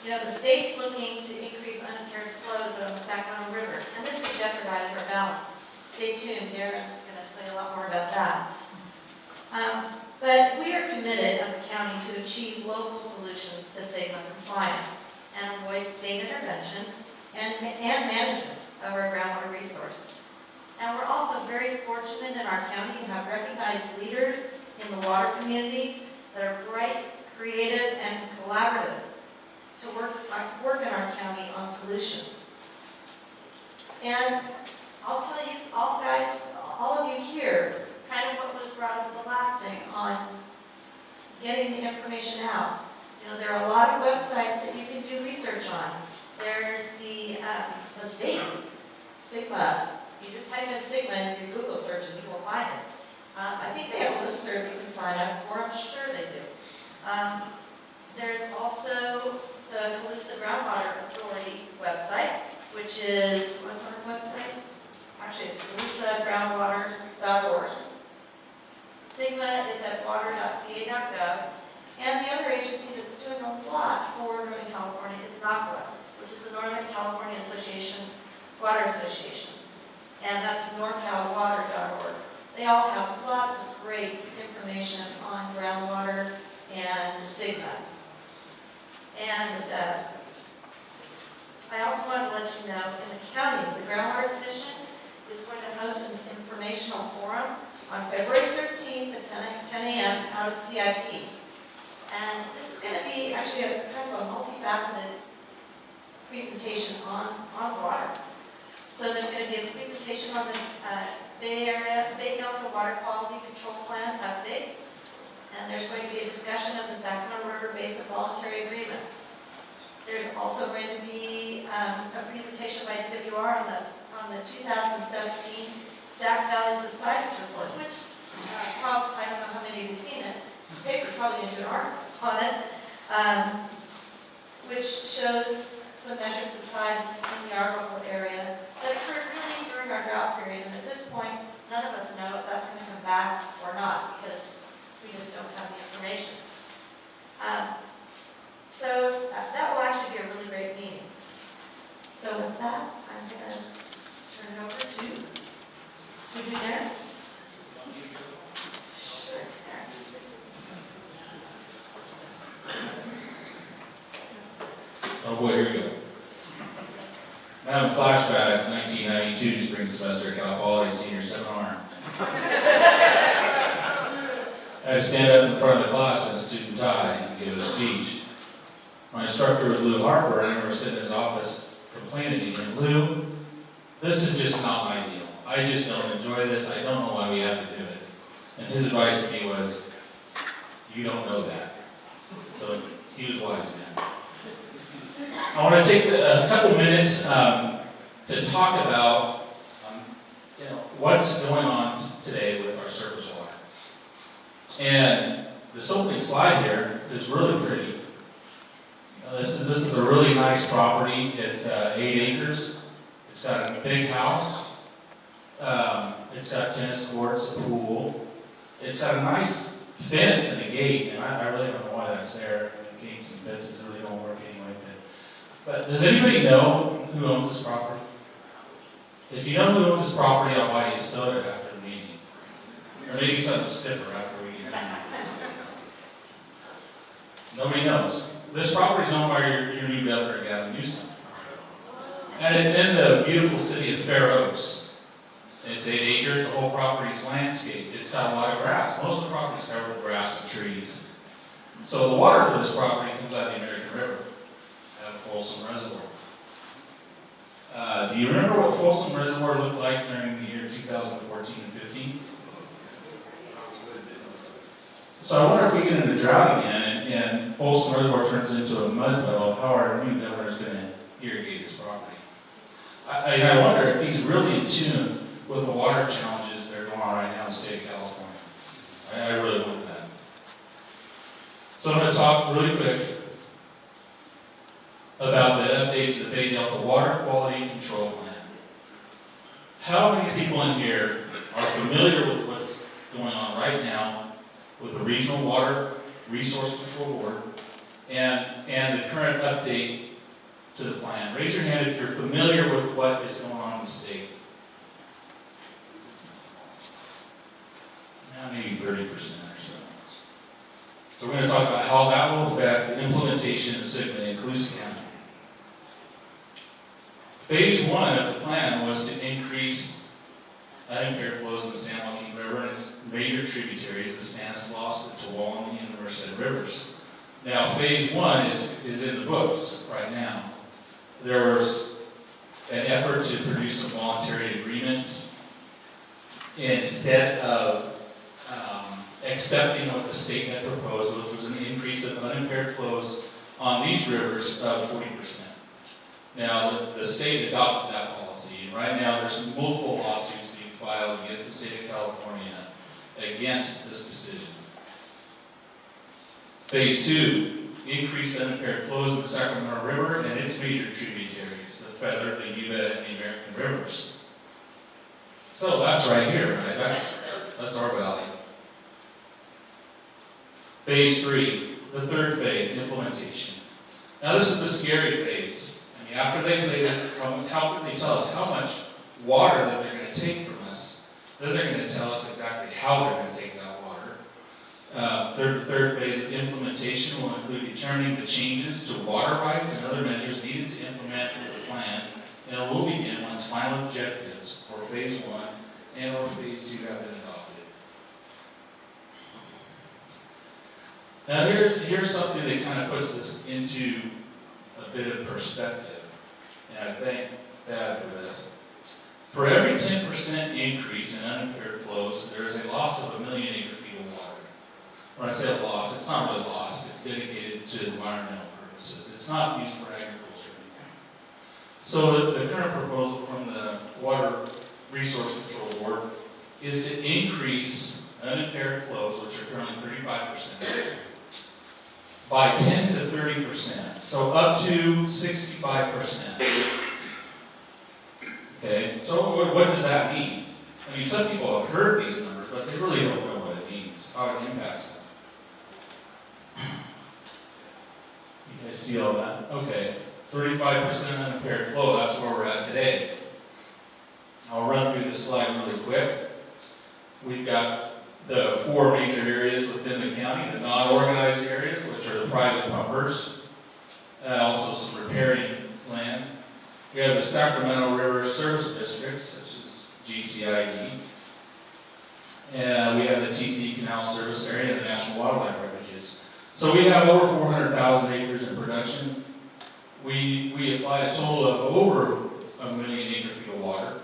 You know, the state's looking to increase unimpaired flows on the Sacramento River, and this could jeopardize our balance. Stay tuned, Darren's going to tell you a lot more about that. But we are committed as a county to achieve local solutions to SGMA compliance and avoid state intervention and management of our groundwater resource. And we're also very fortunate in our county to have recognized leaders in the water community that are bright, creative, and collaborative to work in our county on solutions. And I'll tell you, all of you here, kind of what was brought up the last thing on getting the information out. You know, there are a lot of websites that you can do research on. There's the state, SGMA. You just type in SGMA in your Google search and you will find it. I think they have a listserv you can sign up for. I'm sure they do. There's also the Colusa Groundwater Authority website, which is, what's our website? Actually, it's ColusaGroundwater.org. SGMA is at water.ca.gov. And the other agency that's doing a lot for Northern California is NACWA, which is the Northern California Water Association. And that's norcalwater.org. They all have lots of great information on groundwater and SGMA. And I also wanted to let you know, in the county, the Groundwater Commission is going to host an informational forum on February 13th at 10 a.m. out at CIP. And this is going to be actually a kind of a multifaceted presentation on water. So there's going to be a presentation on the Bay Delta Water Quality Control Plan update. And there's going to be a discussion of the Sacramento River Basin voluntary agreements. There's also going to be a presentation by DWR on the 2017 Sac Valley Subsidence Report, which I don't know how many of you have seen it. The paper's probably going to do an article on it, which shows some measured subsidence in the Arbuckle area that occurred really during our drought period. And at this point, none of us know if that's going to come back or not, because we just don't have the information. So that will actually be a really great meeting. So with that, I'm going to turn it over to you there. Sure, there. Oh boy, here we go. I'm having flashbacks, 1992 spring semester at Cal Poly senior seminar. I had to stand up in front of the class in a suit and tie and give a speech. My instructor was Lou Harper, and I remember sitting in his office complaining to him, Lou, this is just not my deal. I just don't enjoy this. I don't know why we have to do it. And his advice to me was, you don't know that. So he was a wise man. I want to take a couple minutes to talk about what's going on today with our surface water. And this opening slide here is really pretty. This is a really nice property. It's 8 acres. It's got a big house. It's got tennis courts, a pool. It's got a nice fence and a gate, and I really don't know why that's there. Gates and fences really don't work anyway. But does anybody know who owns this property? If you know who owns this property, I'll buy you a soda after the meeting. Or maybe something stiffer after we get done. Nobody knows. This property is owned by your new governor, Gavin Newsom. And it's in the beautiful city of Fair Oaks. It's 8 acres, the whole property is landscaped. It's got a lot of grass. Most of the property is covered with grass and trees. So the water for this property comes out of the American River, at Folsom Reservoir. Do you remember what Folsom Reservoir looked like during the year 2014 and 15? So I wonder if we get into drought again and Folsom Reservoir turns into a mud puddle, how our new governor is going to irrigate his property. I wonder if he's really in tune with the water challenges that are going on right now in the state of California. I really wonder that. So I'm going to talk really quick about the update to the Bay Delta Water Quality Control Plan. How many people in here are familiar with what's going on right now with the Regional Water Resource Control Board and the current update to the plan? Raise your hand if you're familiar with what is going on in the state. Maybe 30% or so. So we're going to talk about how that will affect the implementation of SGMA in Colusa County. Phase 1 of the plan was to increase unimpaired flows in the San Joaquin River and its major tributaries, the Stanislaus, the Tuolumne, and the Merced rivers. Now, Phase 1 is in the books right now. There was an effort to produce some voluntary agreements instead of accepting what the state had proposed, which was an increase of unimpaired flows on these rivers of 40%. Now, the state adopted that policy, and right now there's multiple lawsuits being filed against the state of California against this decision. Phase 2, increased unimpaired flows in the Sacramento River and its major tributaries, the Feather, the Yuba, and the American rivers. So that's right here, right? That's our valley. Phase 3, the third phase, implementation. Now this is the scary phase. I mean, after they say that, how they tell us how much water that they're going to take from us, then they're going to tell us exactly how they're going to take that water. Third phase of implementation will include determining the changes to water rights and other measures needed to implement the plan, and it will begin once final objectives for phase 1 and or phase 2 have been adopted. Now here's something that kind of puts this into a bit of perspective, and I thank Thad for this. For every 10% increase in unimpaired flows, there is a loss of 1 million acre-feet of water. When I say a loss, it's not really lost, it's dedicated to environmental purposes. It's not used for agriculture. So the current proposal from the Water Resource Control Board is to increase unimpaired flows, which are currently 35%, by 10 to 30%, so up to 65%. Okay, so what does that mean? I mean, some people have heard these numbers, but they really don't know what it means, how it impacts them. You guys see all that? Okay, 35% unimpaired flow, that's where we're at today. I'll run through this slide really quick. We've got the 4 major areas within the county, the non-organized areas, which are the private pumpers, also some riparian land. We have the Sacramento River Service Districts, such as GCID. And we have the TC Canal Service Area and the National Wildlife Refuges. So we have over 400,000 acres in production. We apply a total of over 1 million acre-feet of water,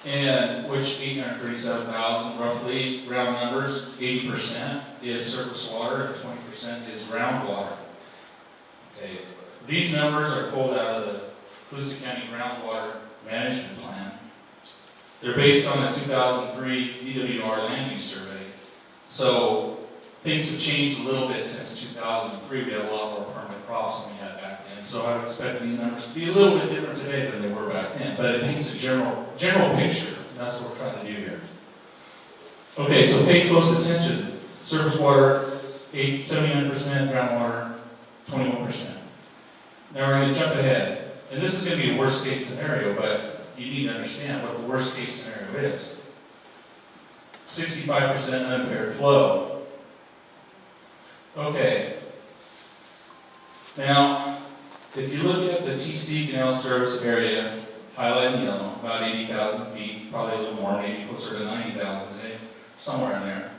and which 837,000, roughly, round numbers, 80% is surface water and 20% is groundwater. Okay, these numbers are pulled out of the Colusa County Groundwater Management Plan. They're based on the 2003 DWR land use survey. So things have changed a little bit since 2003. We had a lot more permanent crops than we had back then. So I would expect these numbers to be a little bit different today than they were back then. But it paints a general picture. That's what we're trying to do here. Okay, so pay close attention. Surface water, 79%, groundwater, 21%. Now we're going to jump ahead. And this is going to be a worst case scenario, but you need to understand what the worst case scenario is. 65% unimpaired flow. Okay. Now, if you look at the TC Canal Service Area, highlighted in yellow, about 80,000 feet, probably a little more, maybe closer to 90,000 today, somewhere in there.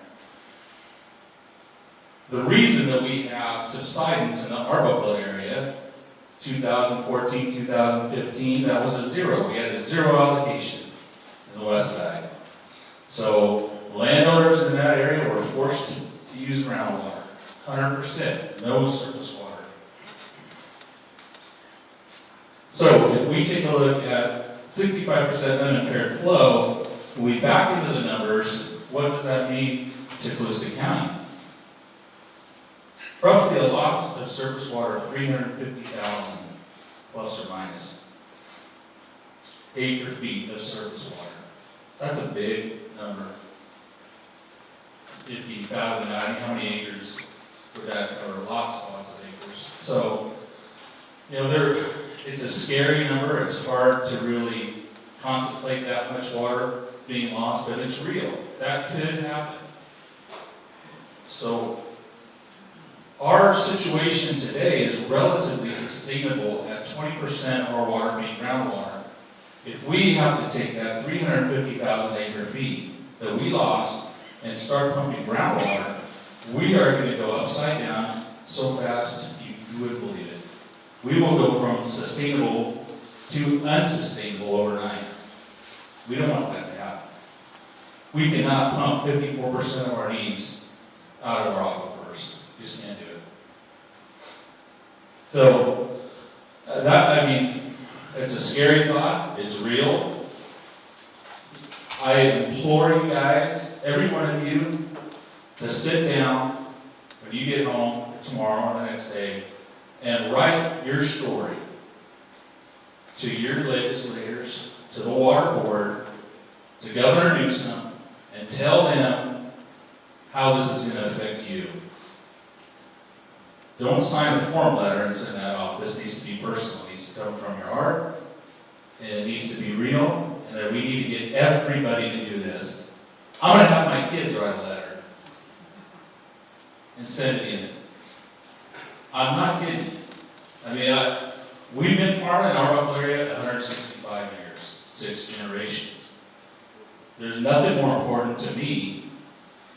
The reason that we have subsidence in the Arbuckle area, 2014, 2015, that was a zero. We had a zero allocation in the west side. So landowners in that area were forced to use groundwater, 100%, no surface water. So if we take a look at 65% unimpaired flow, when we back into the numbers, what does that mean to Colusa County? Roughly a loss of surface water of 350,000 plus or minus acre-feet of surface water. That's a big number. If you fathom that, how many acres would that cover? Lots of acres. So, you know, it's a scary number. It's hard to really contemplate that much water being lost, but it's real. That could happen. So, our situation today is relatively sustainable at 20% of our water being groundwater. If we have to take that 350,000 acre-feet that we lost and start pumping groundwater, we are going to go upside down so fast you wouldn't believe it. We will go from sustainable to unsustainable overnight. We don't want that to happen. We cannot pump 54% of our needs out of our aquifers. Just can't do it. So, it's a scary thought. It's real. I implore you guys, every one of you, to sit down when you get home tomorrow or the next day and write your story to your legislators, to the water board, to Governor Newsom, and tell them how this is going to affect you. Don't sign a form letter and send that off. This needs to be personal. It needs to come from your heart, and it needs to be real, and that we need to get everybody to do this. I'm going to have my kids write a letter and send it in. I'm not kidding you. We've been farming in our local area 165 years, 6 generations. There's nothing more important to me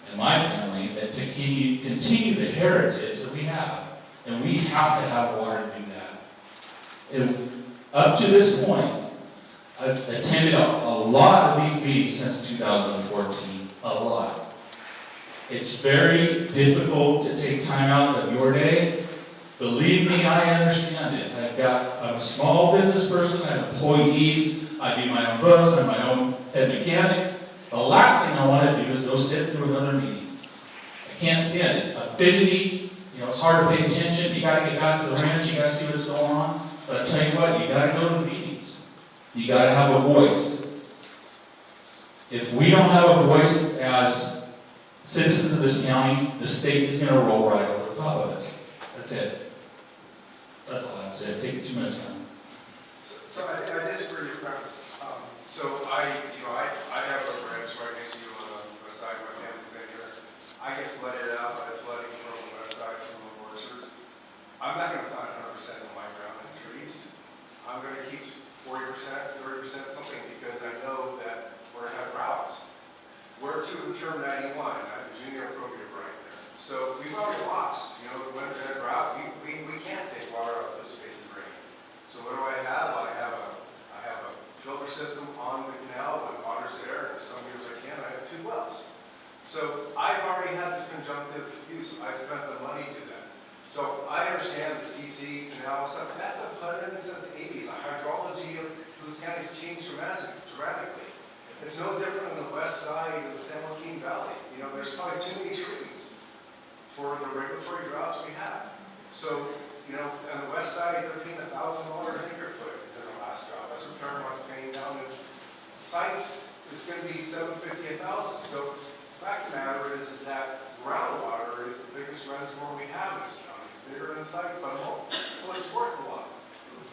and my family than to continue the heritage that we have. And we have to have water to do that. And up to this point, I've attended a lot of these meetings since 2014, a lot. It's very difficult to take time out of your day. Believe me, I understand it. I'm a small business person, I have employees, I do my own books, I'm my own head mechanic. The last thing I want to do is go sit through another meeting. I can't stand it. I'm fidgety, it's hard to pay attention, you gotta get back to the ranch, you gotta see what's going on. But I tell you what, you gotta go to the meetings. You gotta have a voice. If we don't have a voice as citizens of this county, the state is gonna roll right over the top of us. That's it. That's all I have to say. Take 2 minutes now. So I disagree with your premise. So I have a ranch right next to you on the west side of my family's been here. I get flooded out by the flooding from the west side from the orchards. I'm not going to plant 100% of my ground in trees. I'm going to keep 40%, 30% something because I know that we're going to have droughts. We're to term 91. I'm a junior appropriate right there. So we've already lost. When we're in a drought, we can't take water out of this space and bring it. So what do I have? I have a filter system on the canal when water's there, and some years I can. I have 2 wells. So I've already had this conjunctive use. I spent the money to that. So I understand the TC canal stuff. That's been put in since the 80s. The hydrology of Colusa County has changed dramatically. It's no different on the west side of the San Joaquin Valley. There's probably too many trees for the regulatory droughts we have. So, on the west side, they're paying $1,000 an acre foot in the last drought. That's what Paramount's paying down in sites. It's going to be $750, $1,000. So, the fact of the matter is that groundwater is the biggest reservoir we have in this county. It's bigger than site, but home. So it's worth a lot.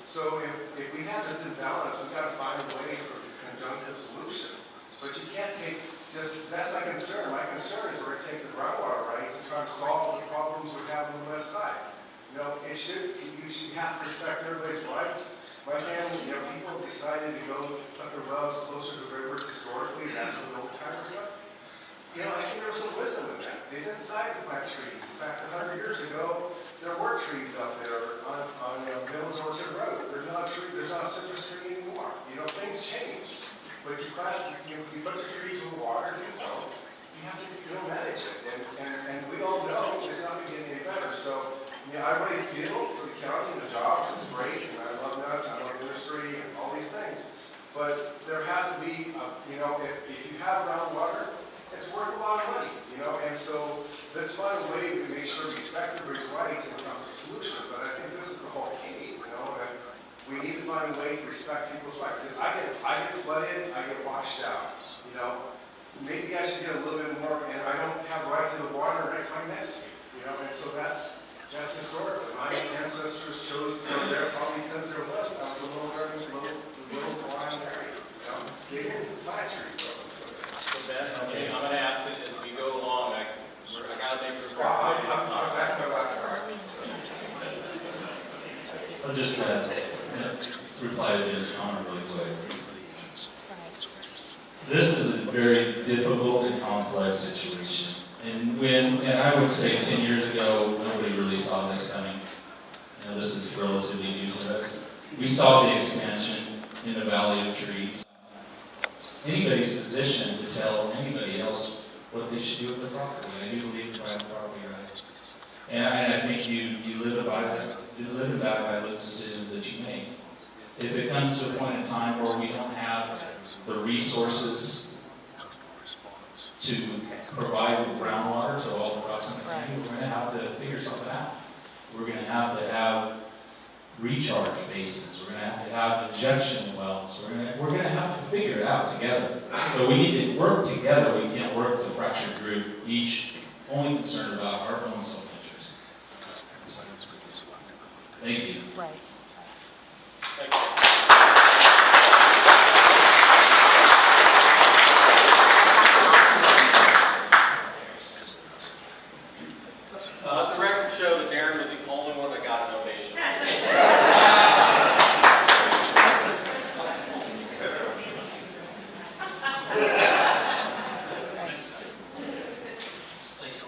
So if we have this imbalance, we've got to find a way for this conjunctive solution. But you can't take that's my concern. My concern is we're going to take the groundwater rights and try to solve the problems we have on the west side. You should have to respect everybody's rights. My family, people decided to go put their wells closer to rivers historically. That's what the old timers went. I think there was some wisdom in that. They didn't decide to plant trees. In fact, 100 years ago, there were trees up there on Mills Orchard Road. There's not a citrus tree anymore. Things change. But you put the trees in the water, you have to manage it. And we all know it's not going to get any better. So, I really feel for the county and the jobs, it's great, and I love nuts, I love industry, and all these things. But there has to be, if you have groundwater, it's worth a lot of money, and so let's find a way to make sure we respect everybody's rights and come to a solution. But I think this is the whole key, that we need to find a way to respect people's rights. Because I get flooded, I get washed out, Maybe I should get a little bit more, and I don't have right to the water right next to me, and so that's historical. My ancestors chose to go there probably because there was a little blind area, They didn't plant trees. So Ben, okay, I'm going to ask it as we go along. I got to make this That's my last part. I'll just reply to this comment really quick. This is a very difficult and complex situation. And I would say 10 years ago, nobody really saw this coming. This is relatively new to us. We saw the expansion in the Valley of Trees. anybody's position to tell anybody else what they should do with their property. And I do believe in private property rights. And I think you live and die by those decisions that you make. If it comes to a point in time where we don't have the resources to provide groundwater to all across the county, we're going to have to figure something out. We're going to have recharge basins. We're going to have injection wells. We're going to have to figure it out together. But we need to work together. We can't work as a fractured group, each only concerned about our own self-interest. Thank you. Right. The record show that Darren was the only one that got an ovation.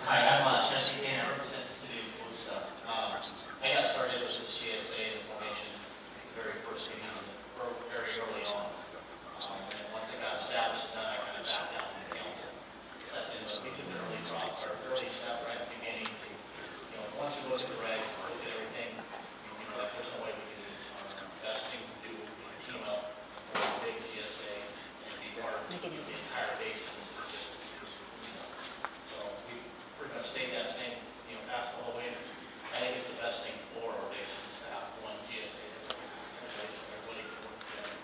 Hi, I'm SGMA, I represent the city of Colusa. I got started with this GSA information very first meeting, or very early on. And once it got established and done, I kind of backed down from the council. Stepped in, but we took an early step right at the beginning to, once we looked at the regs, looked at everything, like there's no way we can do this. The best thing to do would be to team up for a big GSA and be part of the entire basin instead of just the city of Colusa. So we pretty much stayed that same, past the whole way. I think it's the best thing for our basin is to have one GSA that represents the basin, everybody can work together.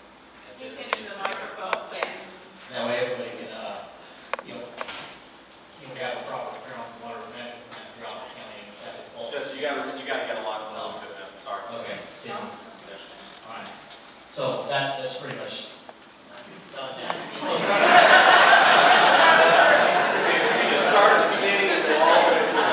Speak into the microphone, please. That way everybody can, we have a proper groundwater management plan throughout the county. Yes, you gotta get a lot of love with them, sorry. Okay. Yeah. All right. So that's pretty much done now. You just start at the beginning and go all the way through.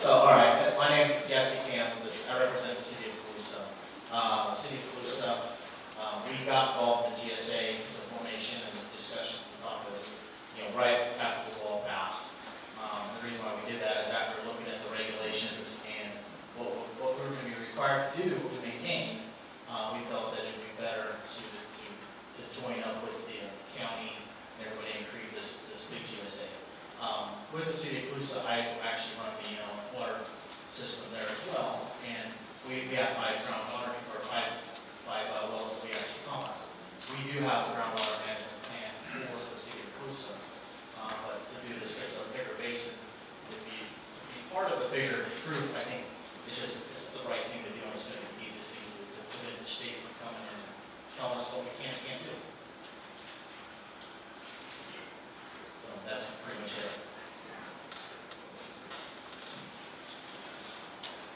So, all right, my name is Jesse Camp. I represent the city of Colusa. The city of Colusa, we got involved in the GSA, the formation and the discussions and topics, right after the law passed. The reason why we did that is after looking at the regulations and what we were going to be required to do to maintain, we felt that it would be better suited to join up with the county and everybody and create this big GSA. With the city of Colusa, I actually run the water system there as well, and we have five wells that we actually pump out. We do have the groundwater management plan for the city of Colusa, but to do this as a bigger basin, to be part of a bigger group, I think it's the right thing to do, and it's going to be the easiest thing to do, to prevent the state from coming in and telling us what we can and can't do. So that's pretty much it.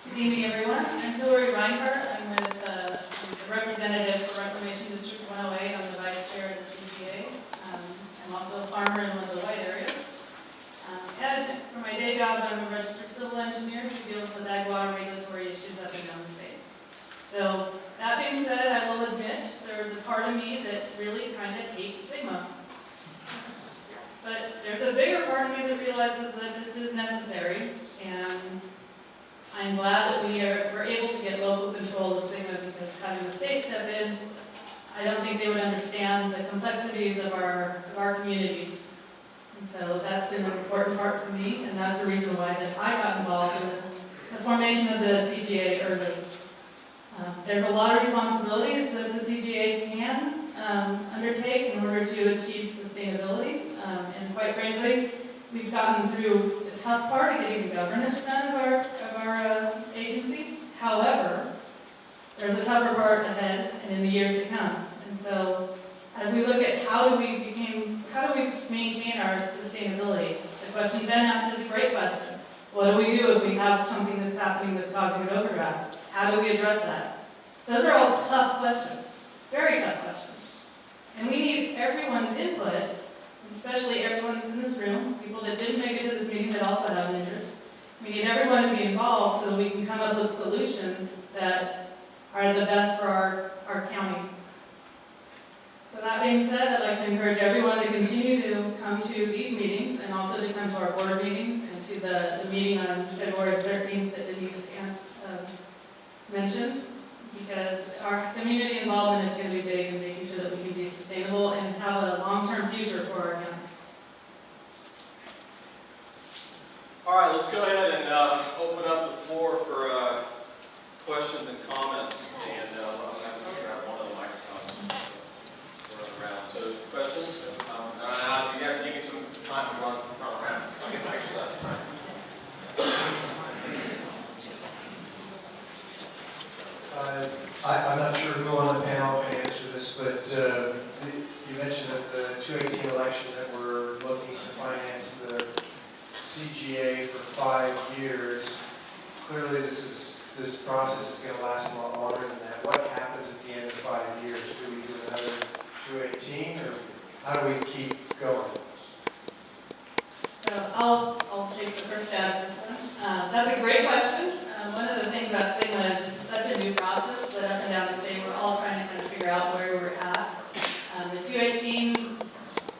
Good evening, everyone. I'm Hillary Reinhardt. I'm the representative for Reclamation District 108. I'm the vice chair of the CGA. I'm also a farmer in one of the white areas. And for my day job, I'm a registered civil engineer who deals with ag water regulatory issues up and down the state. So that being said, I will admit there was a part of me that really kind of hates SGMA. But there's a bigger part of me that realizes that this is necessary, and I'm glad that we're able to get local control of SGMA, because having the state step in, I don't think they would understand the complexities of our communities. And so that's been an important part for me, and that's the reason why that I got involved in the formation of the CGA early. There's a lot of responsibilities that the CGA can undertake in order to achieve sustainability, and quite frankly, we've gotten through the tough part of getting the governance done of our agency. However, there's a tougher part ahead and in the years to come. And so, as we look at how do we maintain our sustainability, the question Ben asked is a great question. What do we do if we have something that's happening that's causing an overdraft? How do we address that? Those are all tough questions, very tough questions. And we need everyone's input, especially everyone that's in this room, people that didn't make it to this meeting that also have an interest. We need everyone to be involved so that we can come up with solutions that are the best for our county. So that being said, I'd like to encourage everyone to continue to come to these meetings and also to come to our board meetings and to the meeting on February 13th that Denise mentioned. because our community involvement is going to be big in making sure that we can be sustainable and have a long-term future for our county. All right, let's go ahead and open up the floor for questions and comments. And I'm going to grab one of the microphones around. So questions? You have to give me some time to run around. I'll get my exercise time. I'm not sure who on the panel can answer this, but you mentioned at the 2018 election that we're looking to finance the CGA for 5 years. Clearly, this process is going to last a lot longer than that. What happens at the end of 5 years? Do we do another 218, or how do we keep going? So I'll take the first stab at this one. That's a great question. One of the things about SGMA is this is such a new process that up and down the state, we're all trying to kind of figure out where we're at. The 218,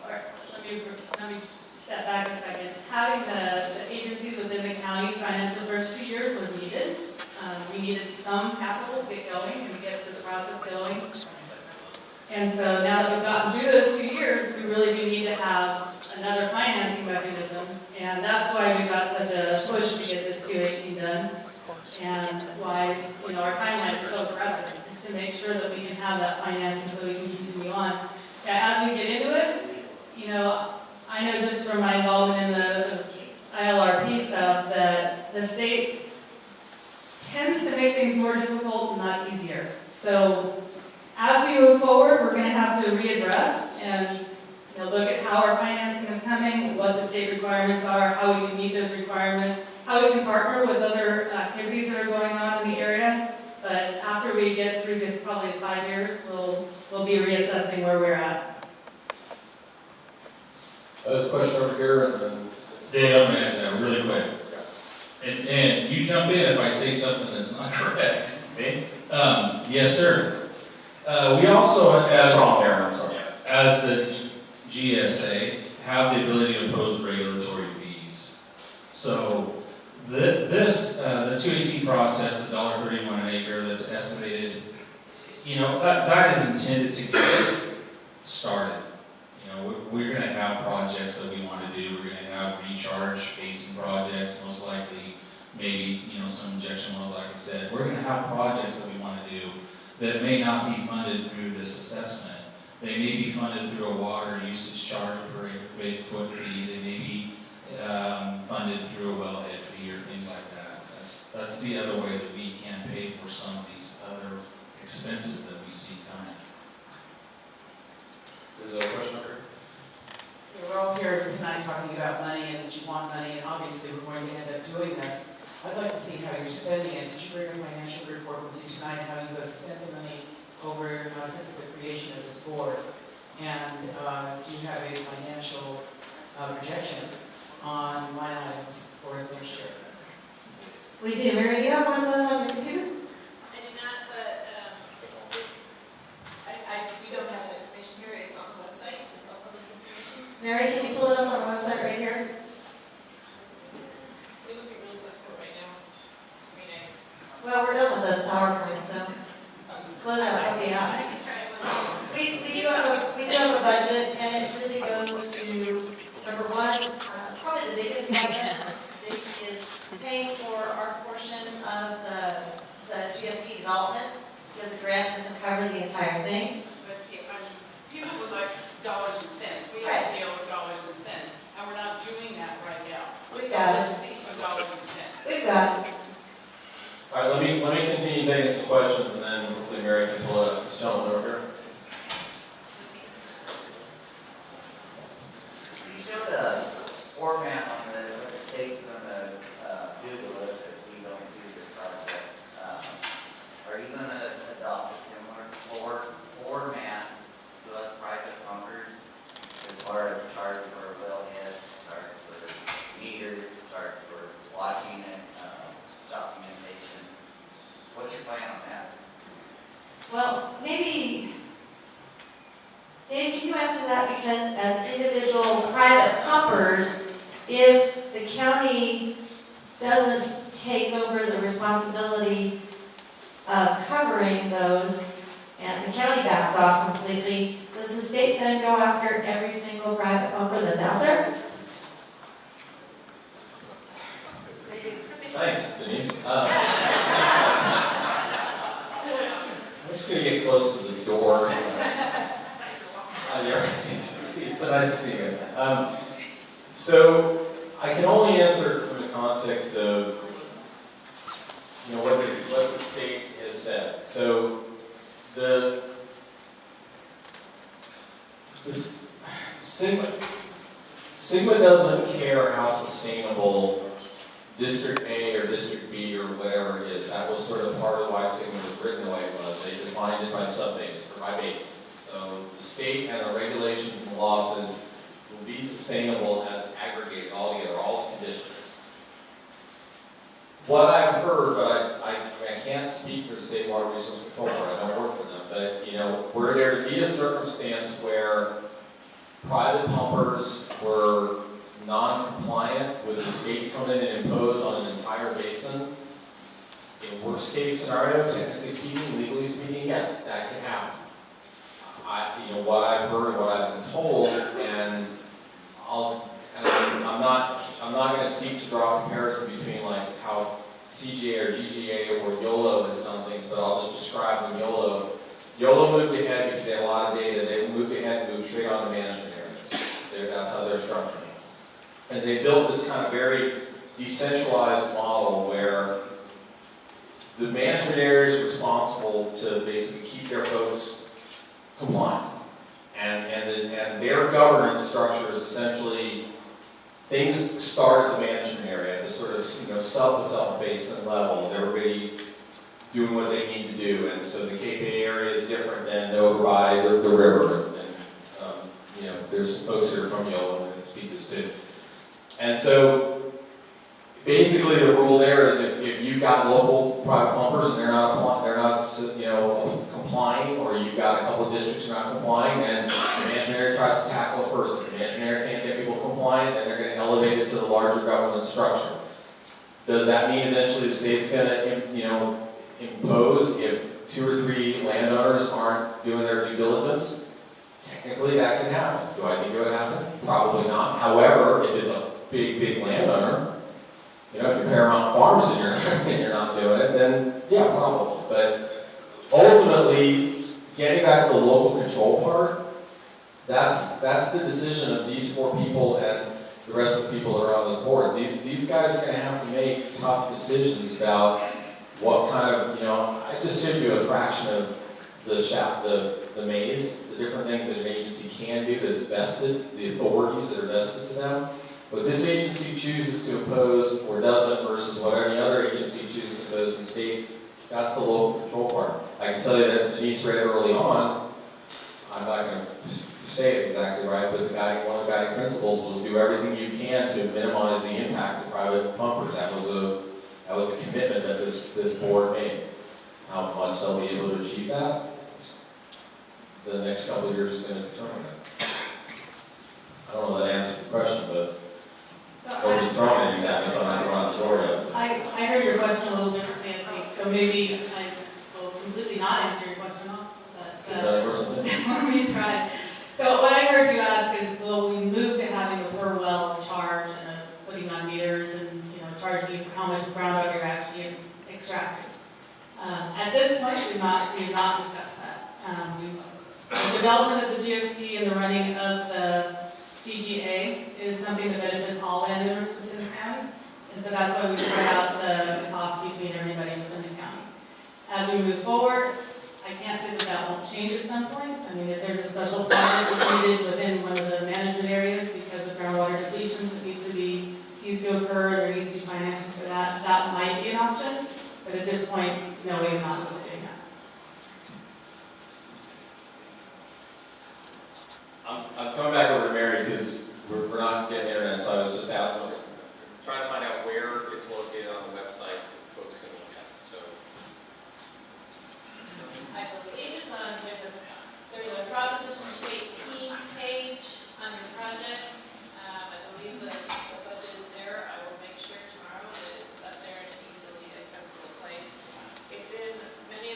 or let me step back a second. Having the agencies within the county finance the first 2 years was needed. We needed some capital to get going and to get this process going. And so now that we've gotten through those 2 years, we really do need to have another financing mechanism. And that's why we've got such a push to get this 218 done. And why, our timeline is so aggressive, is to make sure that we can have that financing so we can continue on. As we get into it, I know just from my involvement in the ILRP stuff that the state tends to make things more difficult, not easier. So as we move forward, we're going to have to readdress and look at how our financing is coming, what the state requirements are, how we can meet those requirements, how we can partner with other activities that are going on in the area. But after we get through this, probably 5 years, we'll be reassessing where we're at. There's a question over here, and then Dave, I'm going to add that really quick. And you jump in if I say something that's not correct. Okay? Yes, sir. We also, as the GSA, have the ability to impose regulatory fees. So the 218 process, the $1.31 an acre that's estimated, that is intended to get us started. We're going to have projects that we want to do. We're going to have recharge basin projects, most likely, maybe, some injection wells, like I said. We're going to have projects that we want to do that may not be funded through this assessment. They may be funded through a water usage charge per acre foot fee. They may be funded through a wellhead fee or things like that. That's the other way that we can pay for some of these other expenses that we see coming. Is there a question over here? We're all here tonight talking about money and that you want money, and obviously we're going to end up doing this. I'd like to see how you're spending it. Did you bring a financial report with you tonight, how you have spent the money over since the creation of this board? And do you have a financial projection on line items for the next year? We do. Mary, do you have one of those on your computer? I do not, but we don't have that information here. It's on the website. It's all public information. Mary, can you pull it up on the website right here? It would be really difficult right now. Well, we're done with the PowerPoint, so close out what we have. I can try it. We do have a budget, and it really goes to, number one, probably the biggest item is paying for our portion of the GSP development, because the grant doesn't cover the entire thing. But see, people would like dollars and cents. We Right. have to deal with dollars and cents, and we're not doing that right now. We've So got it. let's see some dollars and cents. We've got it. All right, let me continue taking some questions, and then hopefully Mary can pull it up. This gentleman over here. You showed a score map on what the state's going to do to us if we don't do this project. Are you going to adopt a similar floor map to us private pumpers as far as charge for wellhead, charge for meters, charge for watching it, documentation? What's your plan on that? Well, maybe, Dave, can you answer that? Because as individual private pumpers, if the county doesn't take over the responsibility of covering those and the county backs off completely, does the state then go after every single private pumper that's out there? Thanks, Denise. I'm just gonna get close to the door. It's been nice to see you guys. So I can only answer it from the context of, what the state has said. So SGMA doesn't care how sustainable District A or District B or whatever it is. That was sort of part of why SGMA was written the way it was. They defined it by sub-basin or by basin. So the state and the regulations and law says will be sustainable as aggregated all together, all the conditions. What I've heard, but I can't speak for the State Water Resource Control Board, I don't work for them, but were there to be a circumstance where private pumpers were non-compliant, would the state come in and impose on an entire basin? In worst case scenario, technically speaking, legally speaking, yes, that could happen. What I've heard and what I've been told, and I'm not going to seek to draw a comparison between like how CGA or GGA or YOLO has done things, but I'll just describe them. YOLO moved ahead because they had a lot of data. They moved ahead and moved straight on to management areas. That's how they're structuring it. And they built this kind of very decentralized model where the management area is responsible to basically keep their folks compliant. And their governance structure is essentially things start at the management area, the sort of self-basin levels, everybody doing what they need to do. And so the KPA area is different than over by the river. And there's some folks here from YOLO that can speak this too. And so basically the rule there is if you've got local private pumpers and they're not complying, or you've got a couple of districts that are not complying, then the management area tries to tackle it first. If the management area can't get people compliant, then they're going to elevate it to the larger government structure. Does that mean eventually the state's going to impose if 2 or 3 landowners aren't doing their due diligence? Technically that could happen. Do I think it would happen? Probably not. However, if it's a big landowner, if you're Paramount Farms and you're not doing it, then yeah, probably. But ultimately, getting back to the local control part, that's the decision of these 4 people and the rest of the people that are on this board. These guys are going to have to make tough decisions about what kind of, I just showed you a fraction of the maze, the different things that an agency can do that's vested, the authorities that are vested to them. What this agency chooses to impose or doesn't versus what any other agency chooses to impose in the state, that's the local control part. I can tell you that Denise read early on, I'm not going to say it exactly right, but one of the guiding principles was do everything you can to minimize the impact of private pumpers. That was a commitment that this board made. How much they'll be able to achieve that, the next couple of years is going to determine it. I don't know if that answered the question, but nobody's throwing anything at me, so I'm not going to run the door yet. So. I heard your question a little differently, I think, so maybe I will completely not answer your question off, but let me try. So what I heard you ask is, will we move to having a per well charge and putting on meters and charging you for how much groundwater you're actually extracting? At this point, we have not discussed that. The development of the GSP and the running of the CGA is something that benefits all landowners within the county, and so that's why we spread out the cost between everybody within the county. As we move forward, I can't say that won't change at some point. I mean, if there's a special project that's needed within one of the management areas because of groundwater depletions that needs to occur, there needs to be financing for that, that might be an option. But at this point, no, we are not doing that. I'm coming back over to Mary because we're not getting internet, so I was just out trying to find out where it's located on the website folks can look at. So I believe it's on, there's a Proposition 218 page under projects. I believe the budget is there. I will make sure tomorrow that it's up there in an easily accessible place. It's in many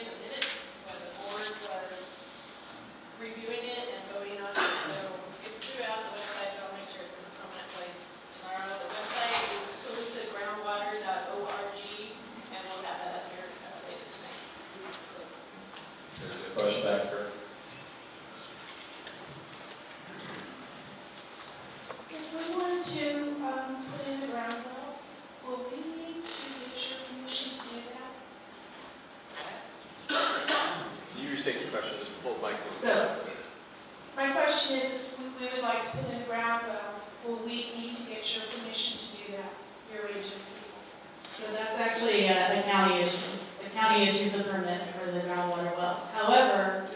will we need to get your permission to do that, your agency? So that's actually a county issue. The county issues the permit for the groundwater wells. However,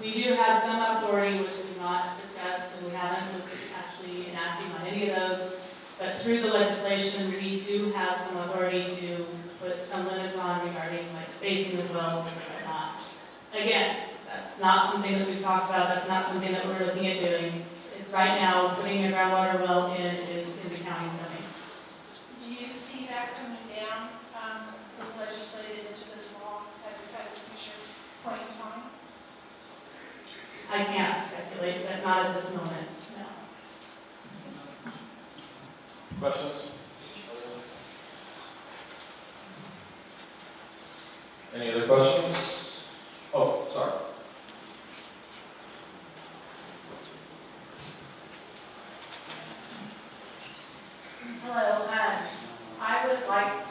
we do have some authority, which we've not discussed, and we haven't looked at actually enacting on any of those. But through the legislation, we do have some authority to put some limits on regarding like spacing of wells and whatnot. Again, that's not something that we've talked about, that's not something that we're looking at doing. Right now, putting a groundwater well in is in the county's domain. Do you see that coming down, when legislated into this law at a future point in time? I can't speculate, but not at this moment, no. Questions? Any other questions? Oh, sorry. Hello, I would like,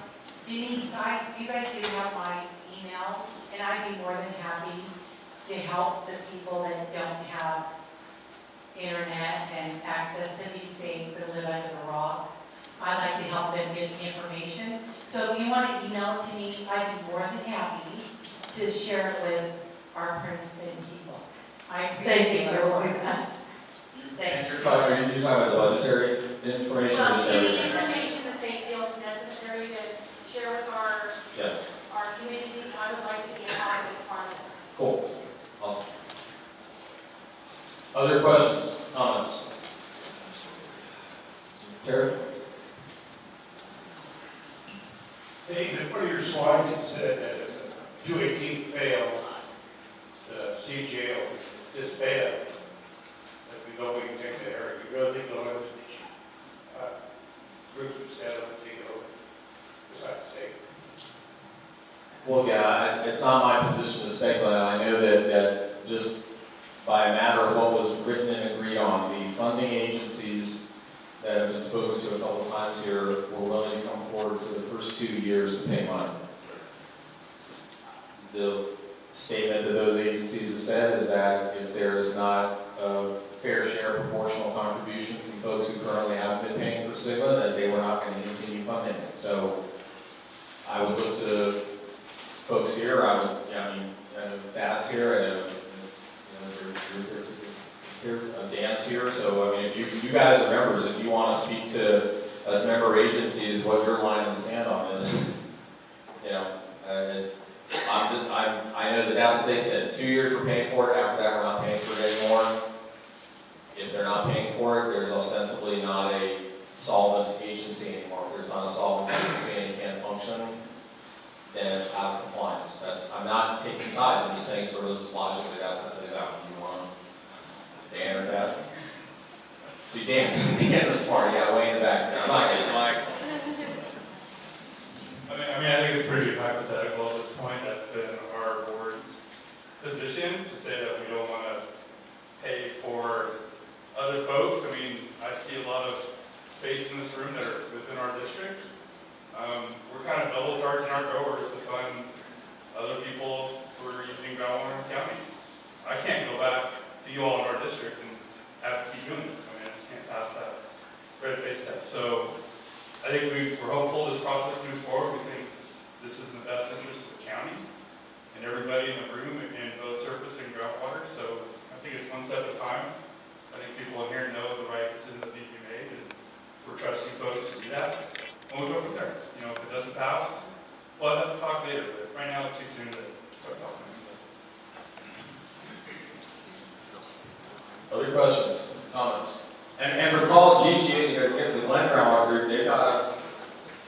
Denise, you guys do have my email, and I'd be more than happy to help the people that don't have internet and access to these things and live under the rock. I'd like to help them get the information. So if you want to email it to me, I'd be more than happy to share it with our Princeton people. I appreciate your work. Thank you. You're talking about the budgetary information? or Well, just any everything? information that they feel is necessary to share with our community, I would like to be a part of it. Cool. Awesome. Other questions, comments? Terry? David, one of your slides, it said that if the 218 fails, the CGA will disband. If we know we can take the area, we really think they'll have groups instead of take it over. Just like to say. Well, yeah, it's not my position to speculate. I know that just by a matter of what was written and agreed on, the funding agencies that have been spoken to a couple of times here were willing to come forward for the first 2 years to pay money. The statement that those agencies have said is that if there is not a fair share proportional contribution from folks who currently have been paying for SGMA, that they were not going to continue funding it. So I would look to folks here, I mean, Dad's here, and Dan's here, so I mean, if you guys are members, if you want to speak to, as member agencies, what your line in the sand on is, you know, I know that that's what they said, 2 years we're paying for it, after that we're not paying for it anymore. If they're not paying for it, there's ostensibly not a solvent agency anymore. If there's not a solvent agency and it can't function, then it's out of compliance. I'm not taking sides, I'm just saying sort of just logically that's what plays out. You want Dan or Dad? See, Dan's smart, you got way in the back. I'm not getting Mike. I mean, I think it's pretty hypothetical at this point. That's been our board's position to say that we don't want to pay for other folks. I mean, I see a lot of faces in this room that are within our district. We're kind of double charging our growers to fund other people who are using groundwater in the county. I can't go back to you all in our district and have to keep doing it. I mean, I just can't pass that red face test. So I think we're hopeful this process moves forward. We think this is in the best interest of the county and everybody in the room in both surface and groundwater. So I think it's one step at a time. I think people in here know the right decision that needs to be made, and we're trusting folks to do that. And we'll go from there. You know, if it doesn't pass, we'll have to talk later, but right now it's too soon to start talking about this. Other questions, comments? And recall GGA, the Glen Groundwater Group, they've got to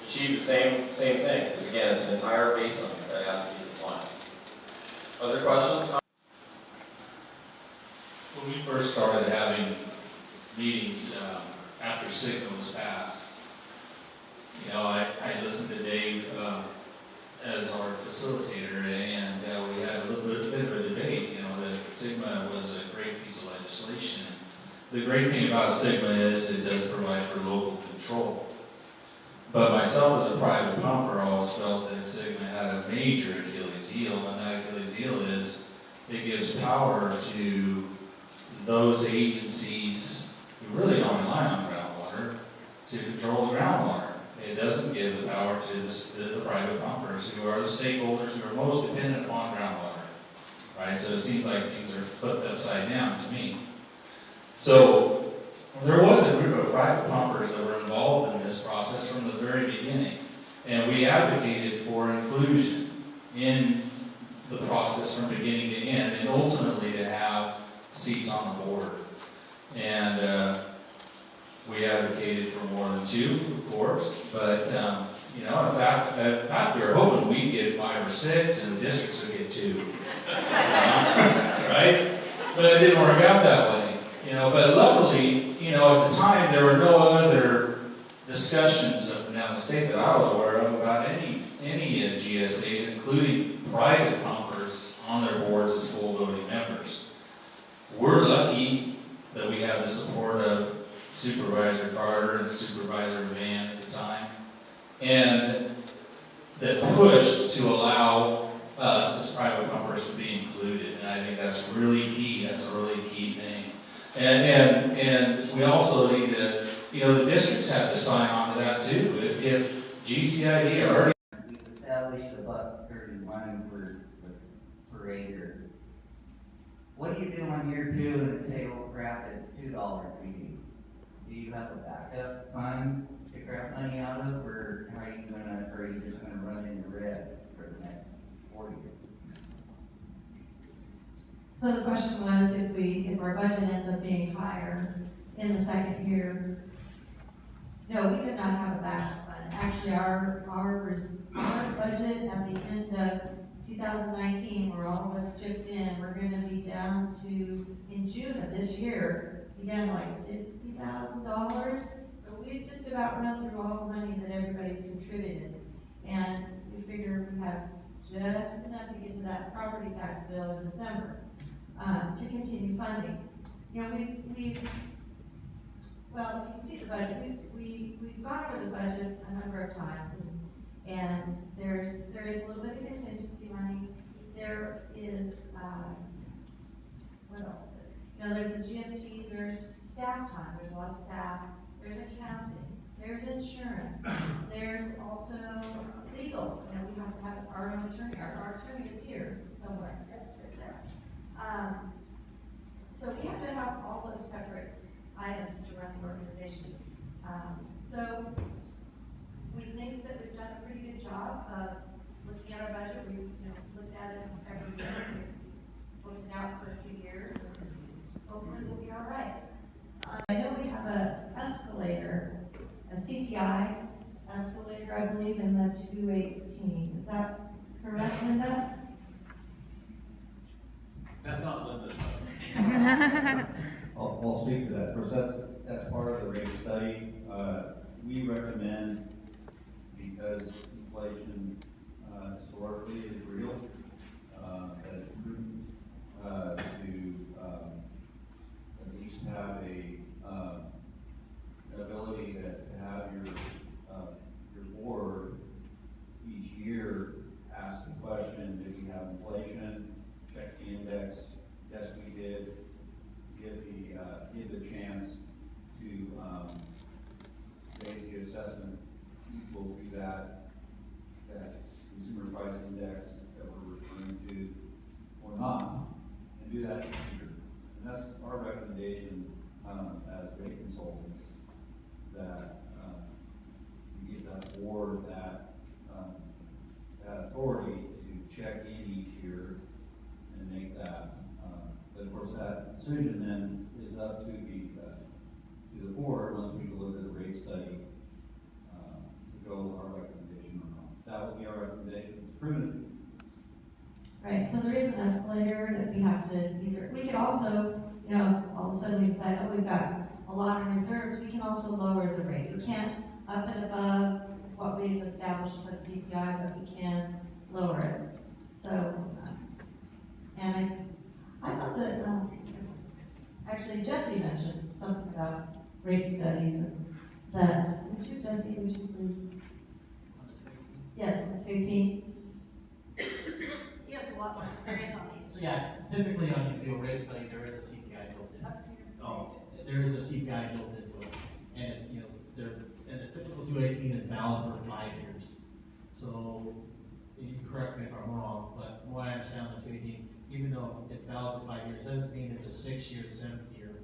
achieve the same thing. Because again, it's an entire basin that has to be compliant. Other questions? When we first started having meetings after SGMA was passed, you know, I listened to Dave as our facilitator, and we had a little bit of a debate. You know, that SGMA was a great piece of legislation. The great thing about SGMA is it does provide for local control. But myself as a private pumper always felt that SGMA had a major Achilles heel, and that Achilles heel is it gives power to those agencies who really don't rely on groundwater. to control the groundwater. It doesn't give the power to the private pumpers, who are the stakeholders who are most dependent upon groundwater. Right, so it seems like things are flipped upside down to me. So there was a group of private pumpers that were involved in this process from the very beginning, and we advocated for inclusion in the process from beginning to end, and ultimately to have seats on the board. And we advocated for more than 2, of course, but you know, in fact, we were hoping we'd get 5 or 6, and the districts would get 2. Right? But it didn't work out that way. You know, but luckily, you know, at the time there were no other discussions up and down the state that I was aware of about any GSAs, including private pumpers on their boards as full voting members. We're lucky that we have the support of Supervisor Carter and Supervisor Van at the time, and that pushed to allow us as private pumpers to be included, and I think that's really key. That's a really key thing. And we also need to, you know, the districts have to sign on to that too. If GCID already established $1.31 per acre. What do you do on year 2 and say, oh crap, it's $2 feeding? Do you have a backup fund to grab money out of, or how are you gonna, or are you just gonna run in the red for the next 4 years? So the question was, if our budget ends up being higher in the second year, no, we could not have a backup fund. Actually, our budget at the end of 2019, where all of us chipped in, we're gonna be down to, in June of this year, be down to like $50,000. So we've just about run through all the money that everybody's contributed. And we figure we have just enough to get to that property tax bill in December. To continue funding. You know, well, you can see the budget, we've gone over the budget a number of times, and there is a little bit of contingency money. There is, what else is it? You know, there's a GSP, there's staff time, there's a lot of staff, there's accounting, there's insurance, there's also legal. You know, we have to have our own attorney, our attorney is here somewhere, that's right there. So we have to have all those separate items to run the organization. So we think that we've done a pretty good job of looking at our budget. We've looked at it every year. We've looked it out for a few years, and hopefully we'll be all right. I know we have an escalator, a CPI escalator, I believe, in the 218. Is that correct, Linda? That's not Linda's. I'll speak to that. Of course, that's part of the rate study. We recommend, because inflation historically is real, that it's prudent to at least have an ability to have your board each year ask the question: did we have inflation? Check the index. Yes, we did. Give the chance to base the assessment equal to that consumer price index that we're referring to, or not, and do that each year. And that's our recommendation as rate consultants, that you give that board that authority to check in each year and make that. But of course, that decision then is up to the board once we look at the rate study to go with our recommendation or not. That will be our recommendation. It's prudent. Right. So there is an escalator that we have to either. We could also, you know, all of a sudden we decide, oh, we've got a lot in reserves. We can also lower the rate. We can't up and above what we've established with CPI, but we can lower it. So, and I thought that, actually Jesse mentioned something about rate studies, and that, would you please? Yes, on the 218. He has a lot more experience on these. So yeah, typically on your rate study, there is a CPI built in. Oh, there is a CPI built into it, and it's, and the typical 218 is valid for 5 years. So, you can correct me if I'm wrong, but from what I understand, the 218, even though it's valid for 5 years, doesn't mean that the 6th year, 7th year,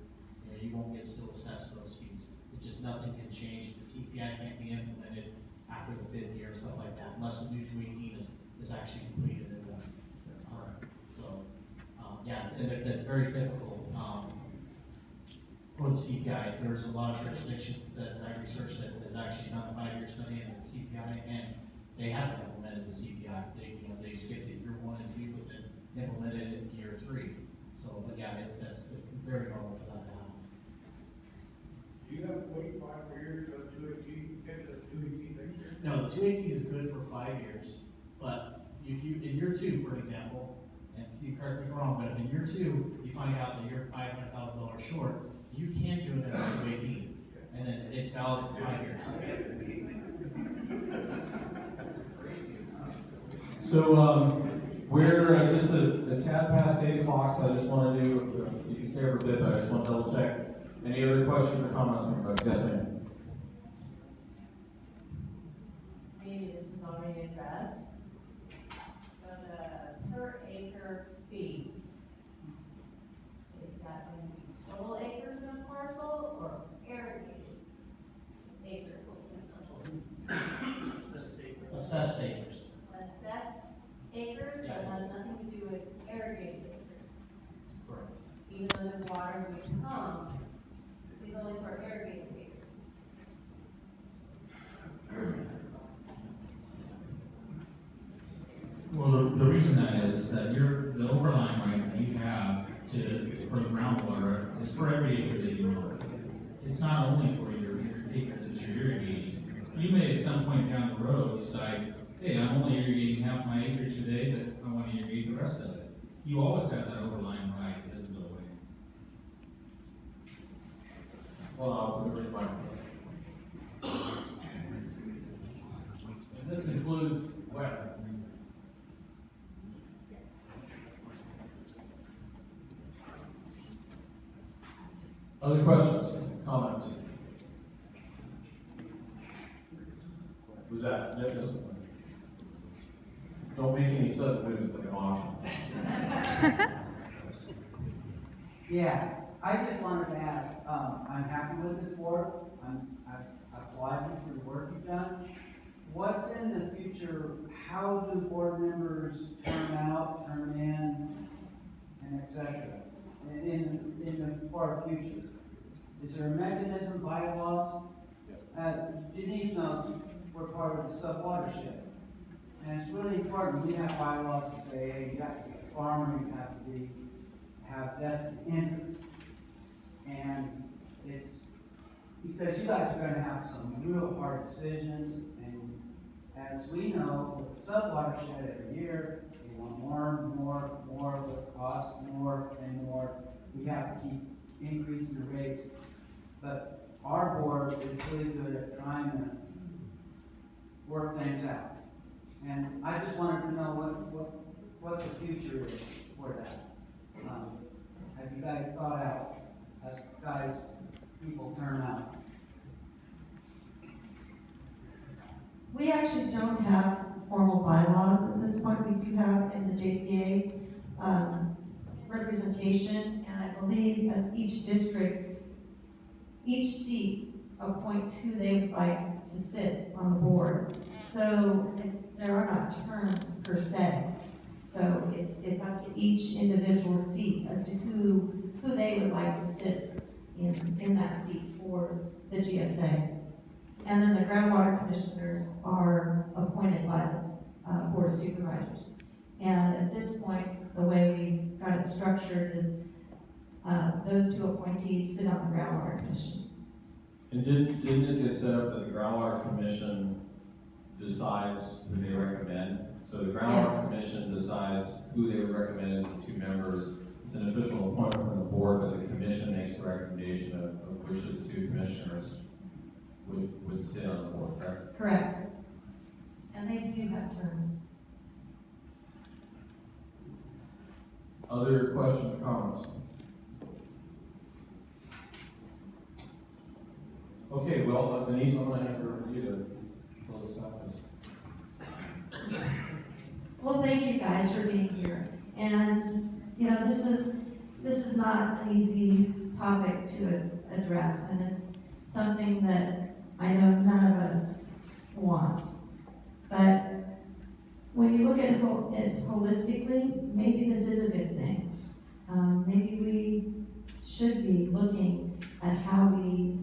you won't get still assessed those fees. It's just nothing can change. The CPI can't be implemented after the 5th year, stuff like that, unless the new 218 is actually completed and done. So, yeah, that's very typical. For the CPI, there's a lot of jurisdictions that I researched that has actually done a 5-year study in the CPI, and they haven't implemented the CPI. They skipped it year 1 and 2, but then implemented it in year 3. So, but yeah, it's very normal for that to happen. Do you have to wait 5 years to 218, get the 218 next year? No, the 218 is good for 5 years, but if you, in year 2, for example, and you correct me if I'm wrong, but if in year 2, you find out that you're $500,000 short, you can do it at 218, and then it's valid for 5 years. So, we're just a tad past 8 o'clock, so I just want to do, you can stay over a bit, but I just want to double check. Any other questions or comments from folks? Yes, ma'am. Maybe this was already addressed. So the per acre fee, is that going to be total acres in a parcel or irrigated acres? Assessed acres. Assessed acres, that has nothing to do with irrigated acres. Correct. Even though the water would come, is only for irrigated acres. Well, the reason that is that the overlying right that you have for the groundwater is for every acre that you own. It's not only for your acres that you're irrigating. You may at some point down the road decide, hey, I'm only irrigating half my acres today, but I want to irrigate the rest of it. You always have that overlying right, it doesn't go away. Well, I'll put it right. And this includes wetlands. Other questions, comments? Was that, yes? Don't make any sudden moves like an auction. Yeah, I just wanted to ask, I'm happy with this work. I applaud you for the work you've done. What's in the future? How do board members turn out, turn in, and et cetera, in the far future? Is there a mechanism, bylaws? Denise knows we're part of the sub-watershed. And it's really important, we have bylaws to say, hey, you got to be a farmer, you have to have vested interest. And it's because you guys are gonna have some real hard decisions, and as we know, with the sub-watershed every year, we want more, with costs more and more. We have to keep increasing the rates. But our board is really good at trying to work things out. And I just wanted to know what the future is for that. Have you guys thought out as people turn out? We actually don't have formal bylaws at this point. We do have in the JPA representation, and I believe that each district, each seat appoints who they would like to sit on the board. So there are not terms per se. So it's up to each individual seat as to who they would like to sit in that seat for the GSA. And then the groundwater commissioners are appointed by the Board of Supervisors. And at this point, the way we've got it structured is those two appointees sit on the groundwater commission. And didn't it get set up that the groundwater commission decides who they recommend? So the groundwater commission decides who they would recommend as the 2 members. It's an official appointment from the board, but the commission makes the recommendation of which of the 2 commissioners would sit on the board, correct? Correct. And they do have terms. Other questions or comments? Okay, well, Denise, I'm gonna have you to close this out, please. Well, thank you guys for being here. And, you know, this is not an easy topic to address, and it's something that I know none of us want. But when you look at it holistically, maybe this is a good thing. Maybe we should be looking at how we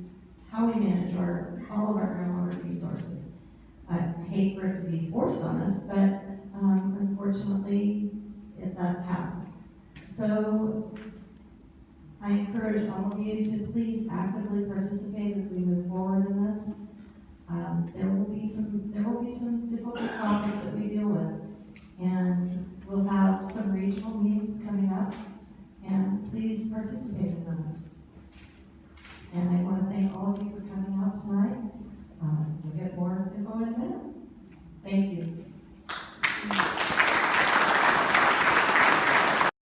manage all of our groundwater resources. I hate for it to be forced on us, but unfortunately, that's happened. So I encourage all of you to please actively participate as we move forward in this. There will be some difficult topics that we deal with, and we'll have some regional meetings coming up, and please participate in those.